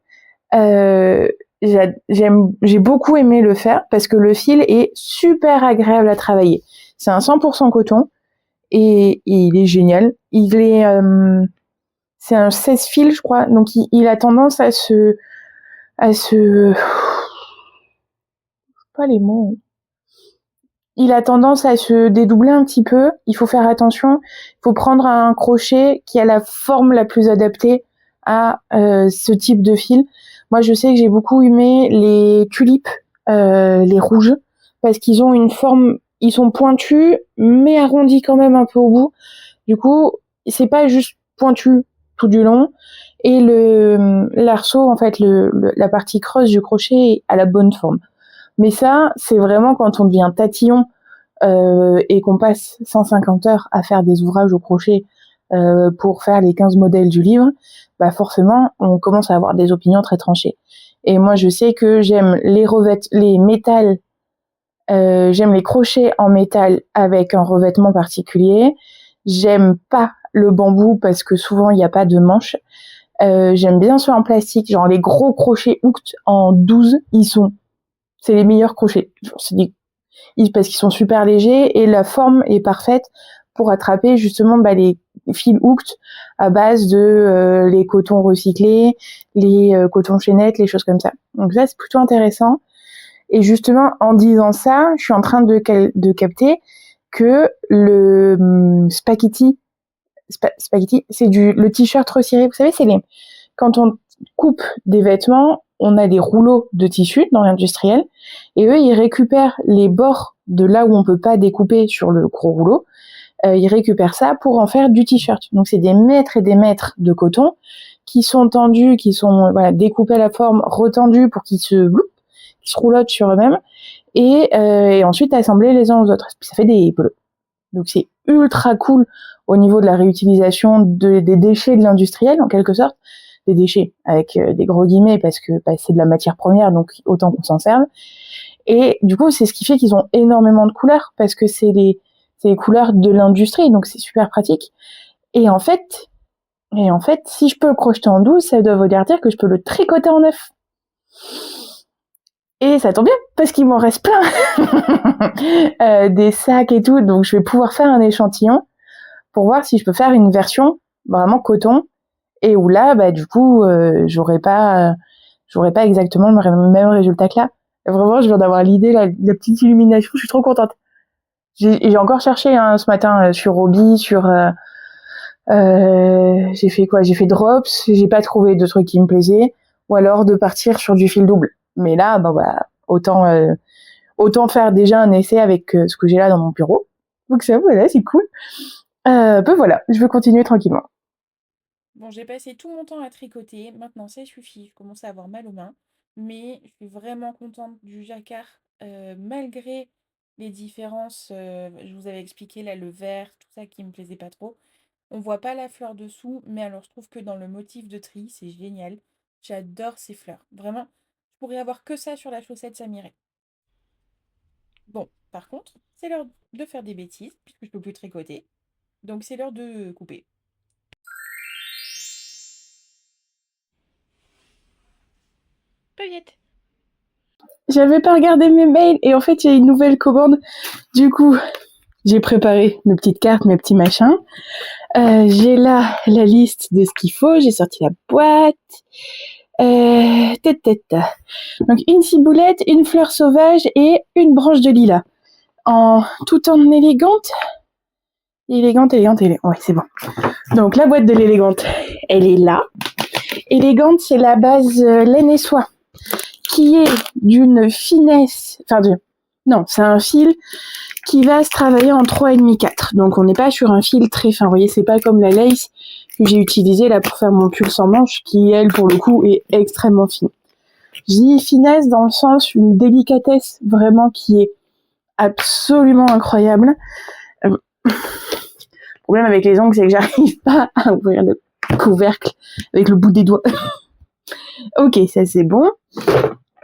Euh, j'ai beaucoup aimé le faire parce que le fil est super agréable à travailler. C'est un 100% coton et il est génial. C'est un 16 fils, je crois, donc il a tendance à se, pas les mots. Il a tendance à se dédoubler un petit peu. Il faut faire attention. Il faut prendre un crochet qui a la forme la plus adaptée à ce type de fil. Moi, je sais que j'ai beaucoup aimé les tulipes, les rouges, parce qu'ils ont une forme, ils sont pointus, mais arrondis quand même un peu au bout. Du coup, c'est pas juste pointu tout du long. Et l'arceau, en fait, la partie creuse du crochet a la bonne forme. Mais ça, c'est vraiment quand on devient tatillon et qu'on passe 150 heures à faire des ouvrages au crochet pour faire les 15 modèles du livre, bah forcément, on commence à avoir des opinions très tranchées. Et moi, je sais que j'aime les métals, j'aime les crochets en métal avec un revêtement particulier. J'aime pas le bambou parce que souvent, il n'y a pas de manche. J'aime bien ceux en plastique, genre les gros crochets Hooked en 12, c'est les meilleurs crochets. C'est des parce qu'ils sont super légers et la forme est parfaite pour attraper justement les fils hooked à base de les cotons recyclés, les cotons chaînettes, les choses comme ça. Donc ça, c'est plutôt intéressant. Et justement, en disant ça, je suis en train de capter que le spaghetti, c'est le t-shirt resserré. Vous savez, quand on coupe des vêtements, on a des rouleaux de tissu dans l'industriel et eux, ils récupèrent les bords de là où on peut pas découper sur le gros rouleau. Ils récupèrent ça pour en faire du t-shirt. Donc c'est des mètres et des mètres de coton qui sont tendus, qui sont voilà, découpés à la forme, retendus pour qu'ils se roulotent sur eux-mêmes et ensuite assemblés les uns aux autres. Ça fait des pelots. Donc c'est ultra cool au niveau de la réutilisation des déchets de l'industriel en quelque sorte, des déchets avec des gros guillemets parce que c'est de la matière première donc autant qu'on s'en serve. Et du coup c'est ce qui fait qu'ils ont énormément de couleurs parce que c'est les couleurs de l'industrie donc c'est super pratique. Et en fait si je peux le crocheter en 12 ça doit vouloir dire que je peux le tricoter en 9. Et ça tombe bien, parce qu'il m'en reste plein. Des sacs et tout, donc je vais pouvoir faire un échantillon pour voir si je peux faire une version vraiment coton et où là bah du coup j'aurais pas exactement le même résultat que là. Et vraiment je viens d'avoir l'idée la petite illumination, je suis trop contente. J'ai encore cherché hein, ce matin sur Roby, j'ai fait quoi? J'ai fait Drops, j'ai pas trouvé de trucs qui me plaisaient ou alors de partir sur du fil double. Mais là bah autant faire déjà un essai avec ce que j'ai là dans mon bureau. Donc ça voilà, c'est cool. Ben voilà, je vais continuer tranquillement. Bon, j'ai passé tout mon temps à tricoter. Maintenant, ça suffit. Je commence à avoir mal aux mains. Mais je suis vraiment contente du jacquard, malgré les différences, je vous avais expliqué là le vert, tout ça qui me plaisait pas trop. On voit pas la fleur dessous, mais alors je trouve que dans le motif de tri, c'est génial. J'adore ces fleurs. Vraiment, je pourrais avoir que ça sur la chaussette, ça m'irait. Bon, par contre, c'est l'heure de faire des bêtises, puisque je peux plus tricoter. Donc c'est l'heure de couper. Paillette. J'avais pas regardé mes mails et en fait, il y a une nouvelle commande. Du coup, j'ai préparé mes petites cartes, mes petits machins. J'ai là la liste de ce qu'il faut. J'ai sorti la boîte. Tête. Donc une ciboulette, une fleur sauvage et une branche de lilas. Tout en élégante. Élégante. Ouais, c'est bon. Donc la boîte de l'élégante, elle est là. Élégante, c'est la base laine et soie, qui est d'une finesse. Non, c'est un fil qui va se travailler en 3,5-4. Donc on n'est pas sur un fil très fin. Vous voyez, c'est pas comme la lace que j'ai utilisée là pour faire mon pull sans manche, qui elle pour le coup est extrêmement fine. Je dis finesse dans le sens une délicatesse vraiment qui est absolument incroyable. Le problème avec les ongles, c'est que j'arrive pas à ouvrir le couvercle avec le bout des doigts. Ok, ça c'est bon.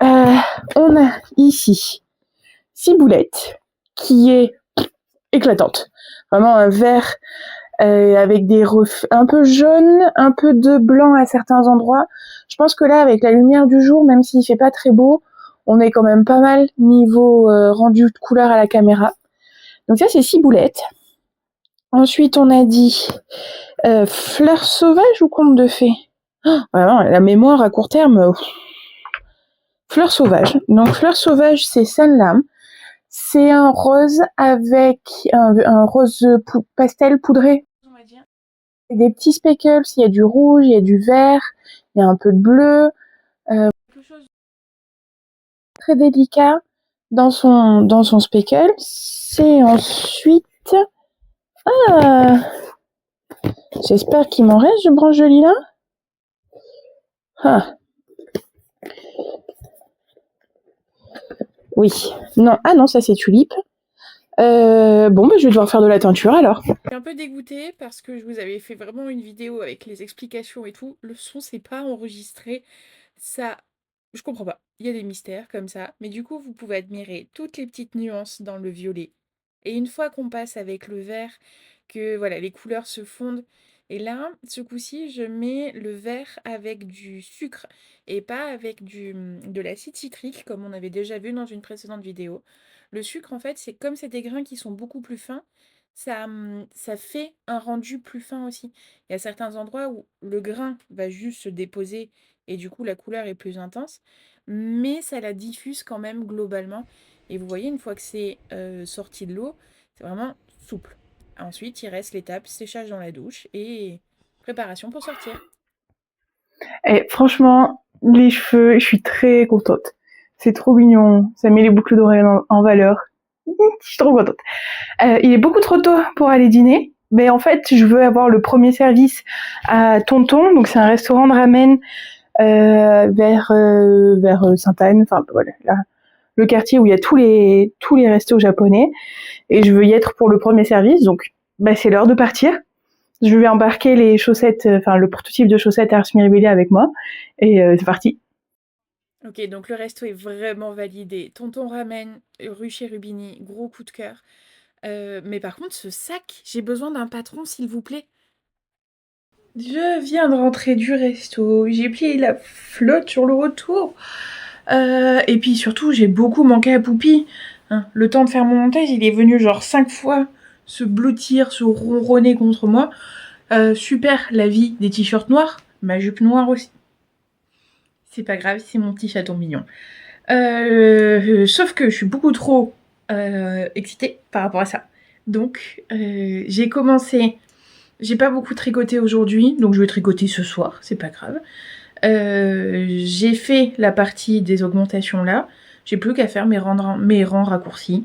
On a ici ciboulette qui est éclatante. Vraiment un vert avec des reflets un peu jaunes, un peu de blanc à certains endroits. Je pense que là, avec la lumière du jour, même s'il fait pas très beau, on est quand même pas mal niveau rendu de couleur à la caméra. Donc ça, c'est ciboulette. Ensuite, on a dit fleur sauvage ou conte de fées. Vraiment, la mémoire à court terme. Fleur sauvage. Donc fleur sauvage, c'est celle-là. C'est un rose avec un rose pastel poudré. On va dire. Des petits speckles, il y a du rouge, il y a du vert, il y a un peu de bleu. Quelque chose. Très délicat dans son speckle. C'est ensuite... J'espère qu'il m'en reste de branche de lilas. Oui. Non. Ah non, ça c'est tulipe. Bon, je vais devoir faire de la teinture alors. Je suis un peu dégoûtée parce que je vous avais fait vraiment une vidéo avec les explications et tout. Le son s'est pas enregistré. Ça, je comprends pas. Il y a des mystères comme ça. Mais du coup, vous pouvez admirer toutes les petites nuances dans le violet. Et une fois qu'on passe avec le vert, que voilà, les couleurs se fondent. Et là, ce coup-ci, je mets le vert avec du sucre et pas avec de l'acide citrique comme on avait déjà vu dans une précédente vidéo. Le sucre, en fait, c'est comme c'est des grains qui sont beaucoup plus fins, ça fait un rendu plus fin aussi. Il y a certains endroits où le grain va juste se déposer et du coup la couleur est plus intense, mais ça la diffuse quand même globalement. Et vous voyez, une fois que c'est sorti de l'eau, c'est vraiment souple. Ensuite, il reste l'étape séchage dans la douche et préparation pour sortir. Et franchement, les cheveux, je suis très contente. C'est trop mignon, ça met les boucles d'oreilles en valeur. Je suis trop contente. Il est beaucoup trop tôt pour aller dîner, mais en fait, je veux avoir le premier service à Tonton, donc c'est un restaurant de ramen vers Sainte-Anne, enfin voilà, là, le quartier où il y a tous les restos japonais, et je veux y être pour le premier service, donc c'est l'heure de partir. Je vais embarquer les chaussettes, le prototype de chaussettes Ars Mirabilia avec moi, et c'est parti. Ok, donc le resto est vraiment validé. Tonton Ramen, rue Cherubini, gros coup de cœur. Mais par contre, ce sac, j'ai besoin d'un patron, s'il vous plaît. Je viens de rentrer du resto, j'ai plié la flotte sur le retour. Et puis surtout, j'ai beaucoup manqué à Poupie. Hein, le temps de faire mon montage, il est venu genre 5 fois se blottir, se ronronner contre moi. Super, la vie des t-shirts noirs, ma jupe noire aussi. C'est pas grave, c'est mon petit chaton mignon. Sauf que je suis beaucoup trop excitée par rapport à ça. Donc, j'ai commencé... J'ai pas beaucoup tricoté aujourd'hui, donc je vais tricoter ce soir, c'est pas grave. J'ai fait la partie des augmentations là. J'ai plus qu'à faire mes rangs raccourcis.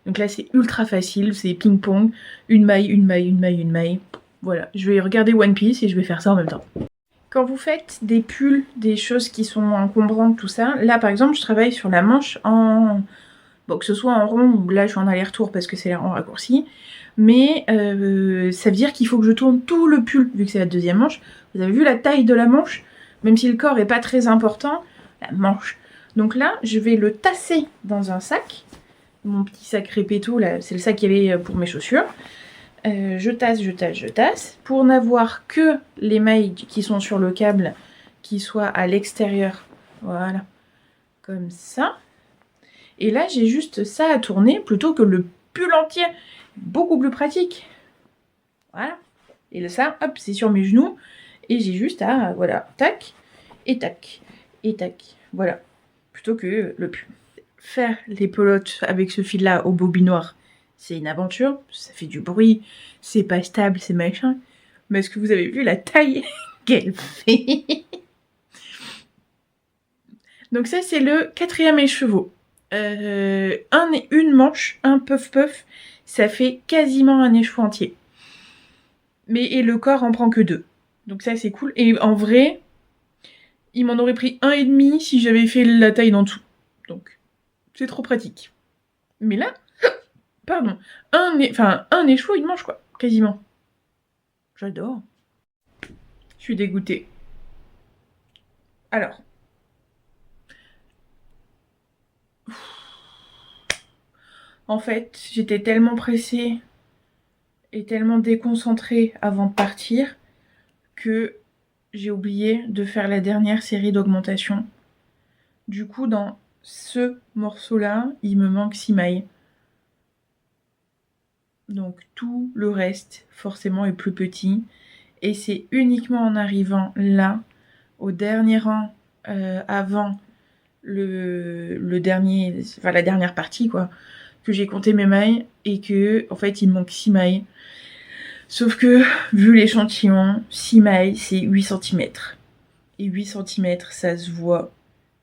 Donc là, c'est ultra facile, c'est ping-pong. Une maille. Voilà, je vais regarder One Piece et je vais faire ça en même temps. Quand vous faites des pulls, des choses qui sont encombrantes, tout ça, là par exemple, je travaille sur la manche en Bon, que ce soit en rond ou là je suis en aller-retour parce que c'est en raccourci. Mais ça veut dire qu'il faut que je tourne tout le pull, vu que c'est la deuxième manche. Vous avez vu la taille de la manche? Même si le corps est pas très important, la manche. Donc là, je vais le tasser dans un sac. Mon petit sac Repetto, là, c'est le sac qu'il y avait pour mes chaussures. Je tasse, je tasse, je tasse. Pour n'avoir que les mailles qui sont sur le câble qui soient à l'extérieur. Voilà. Comme ça. Et là, j'ai juste ça à tourner plutôt que le pull entier. Beaucoup plus pratique. Voilà. Et là, ça, hop, c'est sur mes genoux. Et j'ai juste à, voilà, tac, et tac, et tac. Voilà. Plutôt que le pull. Faire les pelotes avec ce fil-là au bobinoir, c'est une aventure. Ça fait du bruit. C'est pas stable, c'est machin. Mais est-ce que vous avez vu la taille qu'elle fait? Donc ça, c'est le 4e écheveau. Une manche, un puff-puff, ça fait quasiment un écheveau entier. Et le corps en prend que 2. Donc ça, c'est cool. Et en vrai, il m'en aurait pris 1,5 si j'avais fait la taille d'en dessous. Donc, c'est trop pratique. Mais là, pardon, un écheveau, une manche, quoi, quasiment. J'adore. Je suis dégoûtée. Alors. En fait, j'étais tellement pressée et tellement déconcentrée avant de partir que j'ai oublié de faire la dernière série d'augmentation. Du coup, dans ce morceau-là, il me manque 6 mailles. Donc tout le reste, forcément, est plus petit. Et c'est uniquement en arrivant là, au dernier rang, avant la dernière partie, quoi, que j'ai compté mes mailles et que, en fait, il me manque 6 mailles. Sauf que, vu l'échantillon, 6 mailles, c'est 8 cm. Et 8 cm, ça se voit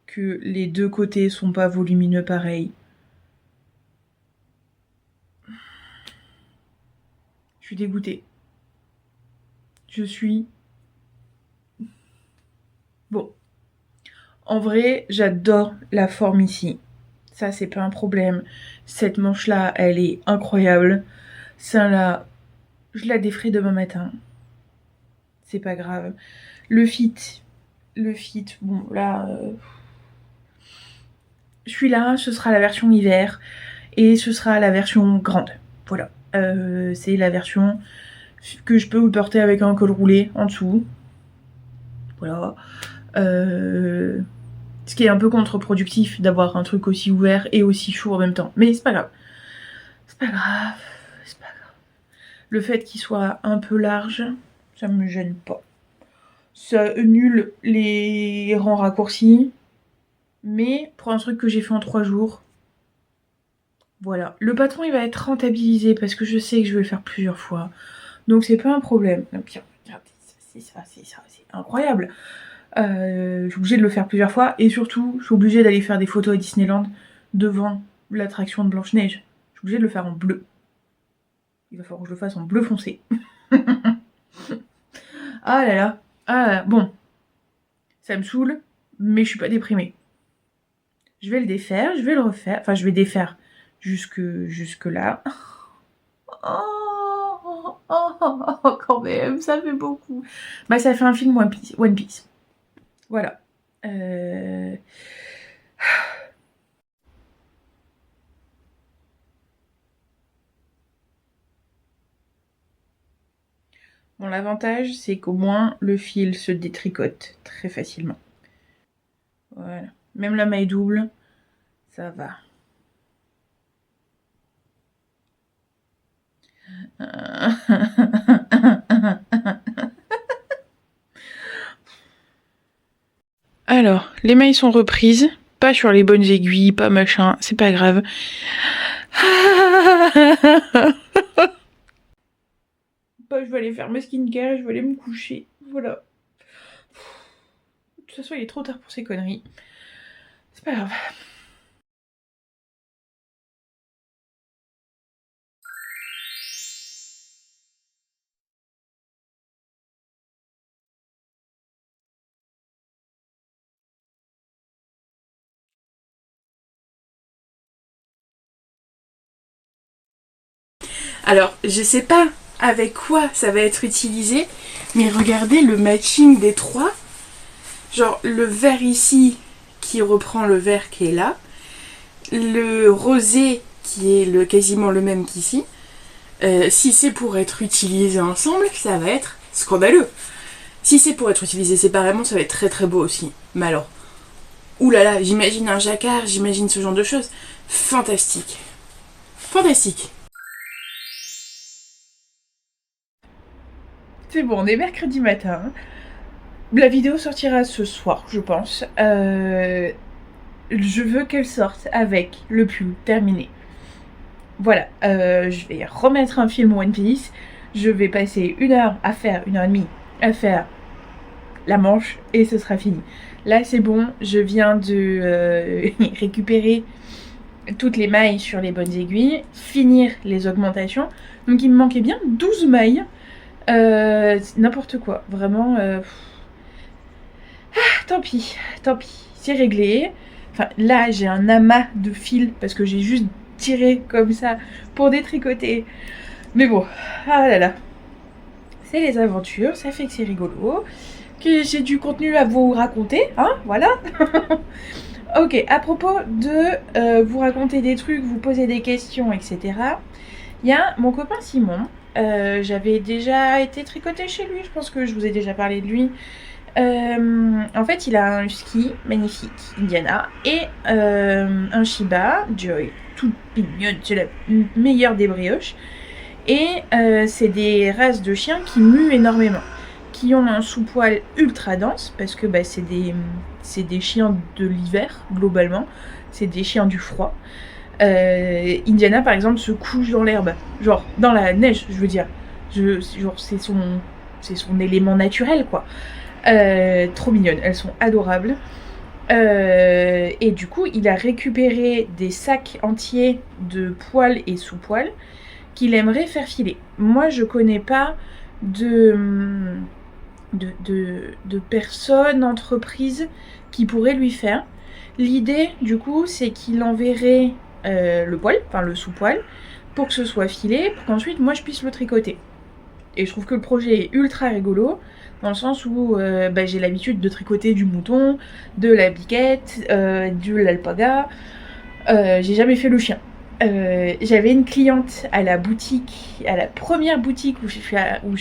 que les deux côtés sont pas volumineux pareil. Je suis dégoûtée. Je suis... Bon. En vrai, j'adore la forme ici. Ça, c'est pas un problème. Cette manche-là, elle est incroyable. Celle-là, je la déferai demain matin. C'est pas grave. Le fit, bon, là... Celui-là, ce sera la version hiver. Et ce sera la version grande. Voilà. C'est la version que je peux porter avec un col roulé en dessous. Voilà. Ce qui est un peu contre-productif d'avoir un truc aussi ouvert et aussi chaud en même temps. Mais c'est pas grave. C'est pas grave. C'est pas grave. Le fait qu'il soit un peu large, ça me gêne pas. Ça annule les rangs raccourcis. Mais pour un truc que j'ai fait en 3 jours, voilà. Le patron, il va être rentabilisé parce que je sais que je vais le faire plusieurs fois. Donc c'est pas un problème. Donc, regardez, c'est incroyable. Je suis obligée de le faire plusieurs fois. Et surtout, je suis obligée d'aller faire des photos à Disneyland devant l'attraction de Blanche-Neige. Je suis obligée de le faire en bleu. Il va falloir que je le fasse en bleu foncé. Ah là là. Ah là là. Bon. Ça me saoule, mais je suis pas déprimée. Je vais le défaire, je vais le refaire. Enfin, je vais défaire jusque là. Quand même, ça fait beaucoup. Bah, ça fait un film One Piece. Voilà. Bon, l'avantage, c'est qu'au moins, le fil se détricote très facilement. Voilà. Même la maille double, ça va. Alors, les mailles sont reprises. Pas sur les bonnes aiguilles, pas machin, c'est pas grave. Bah, je vais aller faire mes skincare et je vais aller me coucher. Voilà. De toute façon, il est trop tard pour ces conneries. C'est pas grave. Alors, je sais pas avec quoi ça va être utilisé, mais regardez le matching des trois. Genre, le vert ici qui reprend le vert qui est là. Le rosé qui est quasiment le même qu'ici. Si c'est pour être utilisé ensemble, ça va être scandaleux. Si c'est pour être utilisé séparément, ça va être très très beau aussi. Mais alors, oulala, j'imagine un jacquard, j'imagine ce genre de choses. Fantastique. Fantastique. C'est bon, on est mercredi matin. La vidéo sortira ce soir, je pense. Je veux qu'elle sorte avec le pull terminé. Voilà, je vais remettre un film One Piece. Je vais passer 1 heure à faire, 1 heure et demie à faire la manche et ce sera fini. Là c'est bon, je viens de récupérer toutes les mailles sur les bonnes aiguilles, finir les augmentations. Donc il me manquait bien 12 mailles. N'importe quoi, vraiment. Tant pis, c'est réglé. Enfin là j'ai un amas de fils parce que j'ai juste tiré comme ça pour détricoter. Mais bon, ah là là. C'est les aventures, ça fait que c'est rigolo. Que j'ai du contenu à vous raconter, hein, voilà. Ok, à propos de vous raconter des trucs, vous poser des questions, etc. Il y a mon copain Simon. J'avais déjà été tricoter chez lui, je pense que je vous ai déjà parlé de lui. En fait, il a un husky magnifique, Indiana, et un Shiba, Joy, toute mignonne, c'est la meilleure des brioches. Et c'est des races de chiens qui muent énormément, qui ont un sous-poil ultra dense, parce que bah, c'est des chiens de l'hiver, globalement, c'est des chiens du froid. Indiana, par exemple, se couche dans l'herbe, genre dans la neige, je veux dire. Genre, c'est son élément naturel, quoi. Trop mignonnes, elles sont adorables. Et du coup, il a récupéré des sacs entiers de poils et sous-poils qu'il aimerait faire filer. Moi, je connais pas de personnes, entreprises qui pourraient lui faire. L'idée, du coup, c'est qu'il enverrait le poil, enfin le sous-poil, pour que ce soit filé, pour qu'ensuite, moi, je puisse le tricoter. Et je trouve que le projet est ultra rigolo, dans le sens où j'ai l'habitude de tricoter du mouton, de la biquette, de l'alpaga. J'ai jamais fait le chien. J'avais une cliente à la boutique, à la première boutique où je suis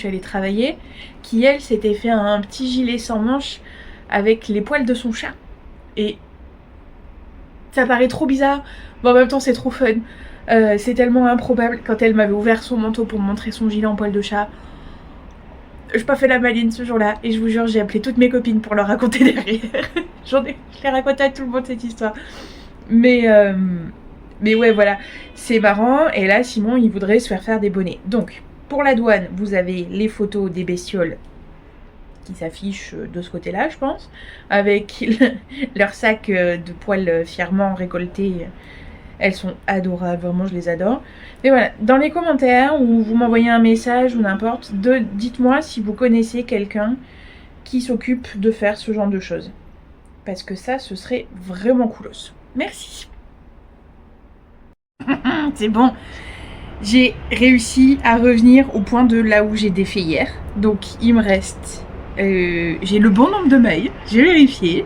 allée travailler, qui elle s'était fait un petit gilet sans manches avec les poils de son chat. Et ça paraît trop bizarre, mais en même temps c'est trop fun. C'est tellement improbable. Quand elle m'avait ouvert son manteau pour me montrer son gilet en poils de chat, je n'ai pas fait la maline ce jour-là, et je vous jure, j'ai appelé toutes mes copines pour leur raconter derrière. Je l'ai raconté à tout le monde cette histoire. Mais ouais, voilà, c'est marrant. Et là, Simon, il voudrait se faire des bonnets. Donc, pour la douane, vous avez les photos des bestioles qui s'affichent de ce côté-là, je pense, avec leur sac de poils fièrement récoltés. Elles sont adorables, vraiment, je les adore. Mais voilà, dans les commentaires, ou vous m'envoyez un message, ou n'importe, dites-moi si vous connaissez quelqu'un qui s'occupe de faire ce genre de choses. Parce que ça, ce serait vraiment coolos. Merci. C'est bon. J'ai réussi à revenir au point de là où j'ai défait hier. Donc, il me reste... j'ai le bon nombre de mailles. J'ai vérifié.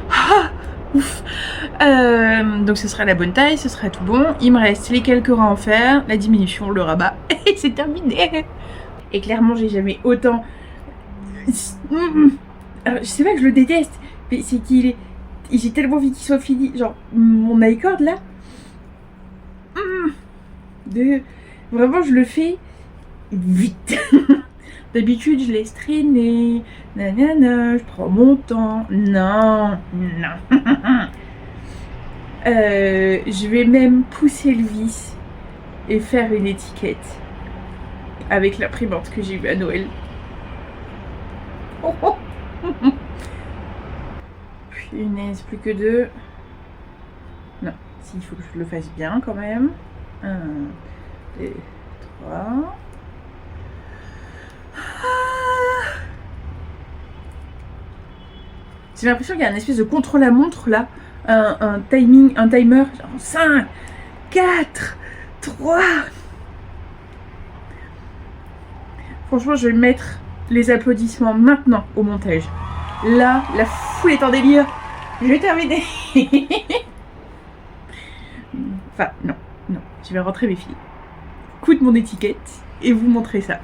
Ah, ouf. Donc ce sera la bonne taille, ce sera tout bon. Il me reste les quelques rangs à faire, la diminution, le rabat, et c'est terminé. Et clairement, j'ai jamais autant... Alors, je sais pas que je le déteste, mais c'est qu'il est... J'ai tellement envie qu'il soit fini. Genre, mon iCord là... Vraiment, je le fais vite. D'habitude, je laisse traîner. Nanana, je prends mon temps. Non. Je vais même pousser le vis et faire une étiquette avec l'imprimante que j'ai eue à Noël. Punaise, plus que 2. Non, s'il faut que je le fasse bien quand même. 1, 2, 3. J'ai l'impression qu'il y a une espèce de contre-la-montre là. Un timing, un timer. Genre 5, 4, 3. Franchement, je vais mettre les applaudissements maintenant au montage. Là, la foule est en délire. Je vais terminer. Enfin, non. Je vais rentrer mes filles. Coudre mon étiquette et vous montrer ça.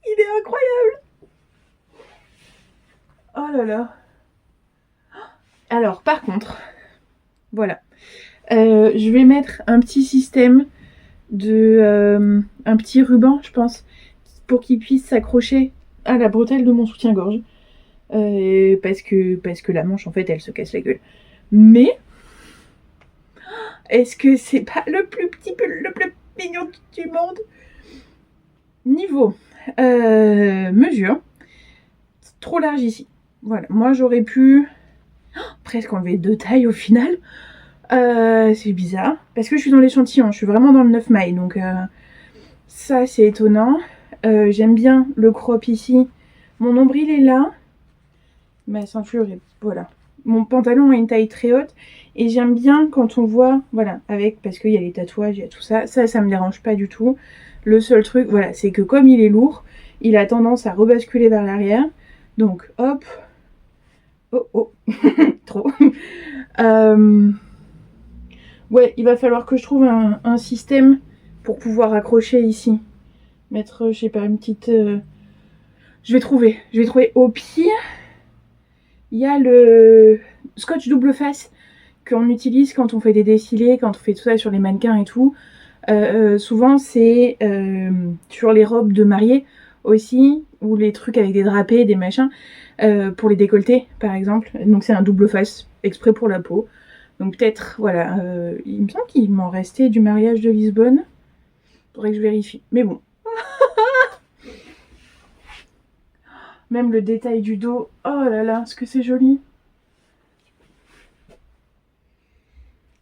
Il est incroyable. Oh là là. Alors, par contre, voilà. Je vais mettre un petit système de... un petit ruban, je pense, pour qu'il puisse s'accrocher à la bretelle de mon soutien-gorge. Parce que la manche, en fait, elle se casse la gueule. Mais, est-ce que c'est pas le plus petit, le plus mignon du monde? Niveau mesure, c'est trop large ici. Voilà, moi j'aurais pu presque enlever 2 tailles au final. C'est bizarre, parce que je suis dans l'échantillon, je suis vraiment dans le 9 mailles, donc ça c'est étonnant. J'aime bien le crop ici. Mon nombril est là. Ma ceinture est... voilà. Mon pantalon a une taille très haute. Et j'aime bien quand on voit... voilà, avec... parce qu'il y a les tatouages, il y a tout ça. Ça me dérange pas du tout. Le seul truc, voilà, c'est que comme il est lourd, il a tendance à rebasculer vers l'arrière. Donc, hop. Oh. Trop. Ouais, il va falloir que je trouve un système pour pouvoir accrocher ici. Mettre, je sais pas, une petite... Je vais trouver. Au pire, il y a le scotch double face qu'on utilise quand on fait des défilés, quand on fait tout ça sur les mannequins et tout. Souvent, c'est sur les robes de mariée aussi, ou les trucs avec des drapés, des machins, pour les décolletés, par exemple. Donc c'est un double face, exprès pour la peau. Donc peut-être, voilà, il me semble qu'il m'en restait du mariage de Lisbonne. Faudrait que je vérifie. Mais bon. Même le détail du dos. Oh là là, est-ce que c'est joli.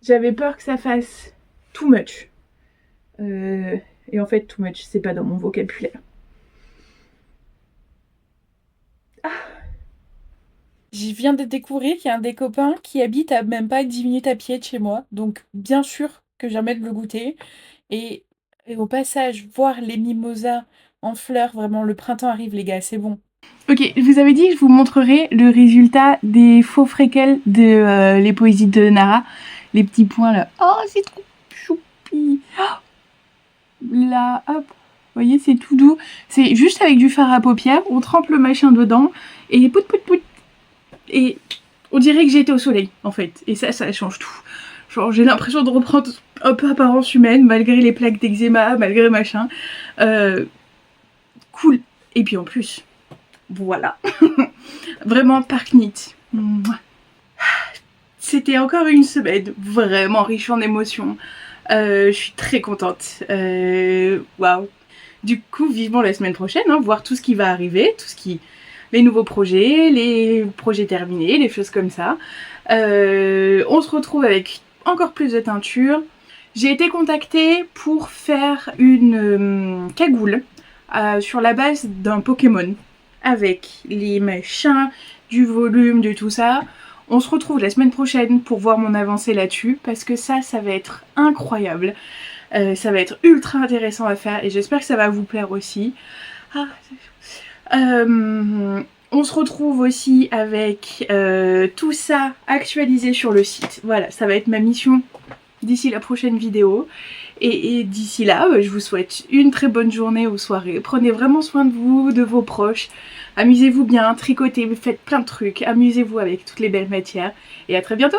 J'avais peur que ça fasse too much. Et en fait, too much, c'est pas dans mon vocabulaire. Je viens de découvrir qu'il y a un des copains qui habite à même pas 10 minutes à pied de chez moi. Donc, bien sûr que j'aimerais le goûter. Et au passage, voir les mimosas en fleurs, vraiment, le printemps arrive, les gars, c'est bon. Ok, je vous avais dit que je vous montrerai le résultat des faux freckles de les poésies de Nara. Les petits points là. Oh, c'est trop choupi. Oh, là, hop. Vous voyez, c'est tout doux. C'est juste avec du fard à paupières. On trempe le machin dedans. Et pout. Et on dirait que j'étais au soleil, en fait. Et ça change tout. Genre, j'ai l'impression de reprendre un peu apparence humaine, malgré les plaques d'eczéma, malgré machin. Cool. Et puis en plus, voilà. Vraiment Park Knit. C'était encore une semaine vraiment riche en émotions. Je suis très contente. Waouh. Du coup, vivement la semaine prochaine, hein, voir tout ce qui va arriver, les nouveaux projets, les projets terminés, les choses comme ça. On se retrouve avec encore plus de teinture. J'ai été contactée pour faire une cagoule sur la base d'un Pokémon, avec les machins, du volume, de tout ça. On se retrouve la semaine prochaine pour voir mon avancée là-dessus, parce que ça va être incroyable. Ça va être ultra intéressant à faire et j'espère que ça va vous plaire aussi. On se retrouve aussi avec tout ça actualisé sur le site. Voilà, ça va être ma mission d'ici la prochaine vidéo. Et d'ici là, je vous souhaite une très bonne journée ou soirée. Prenez vraiment soin de vous, de vos proches. Amusez-vous bien, tricotez, faites plein de trucs. Amusez-vous avec toutes les belles matières. Et à très bientôt!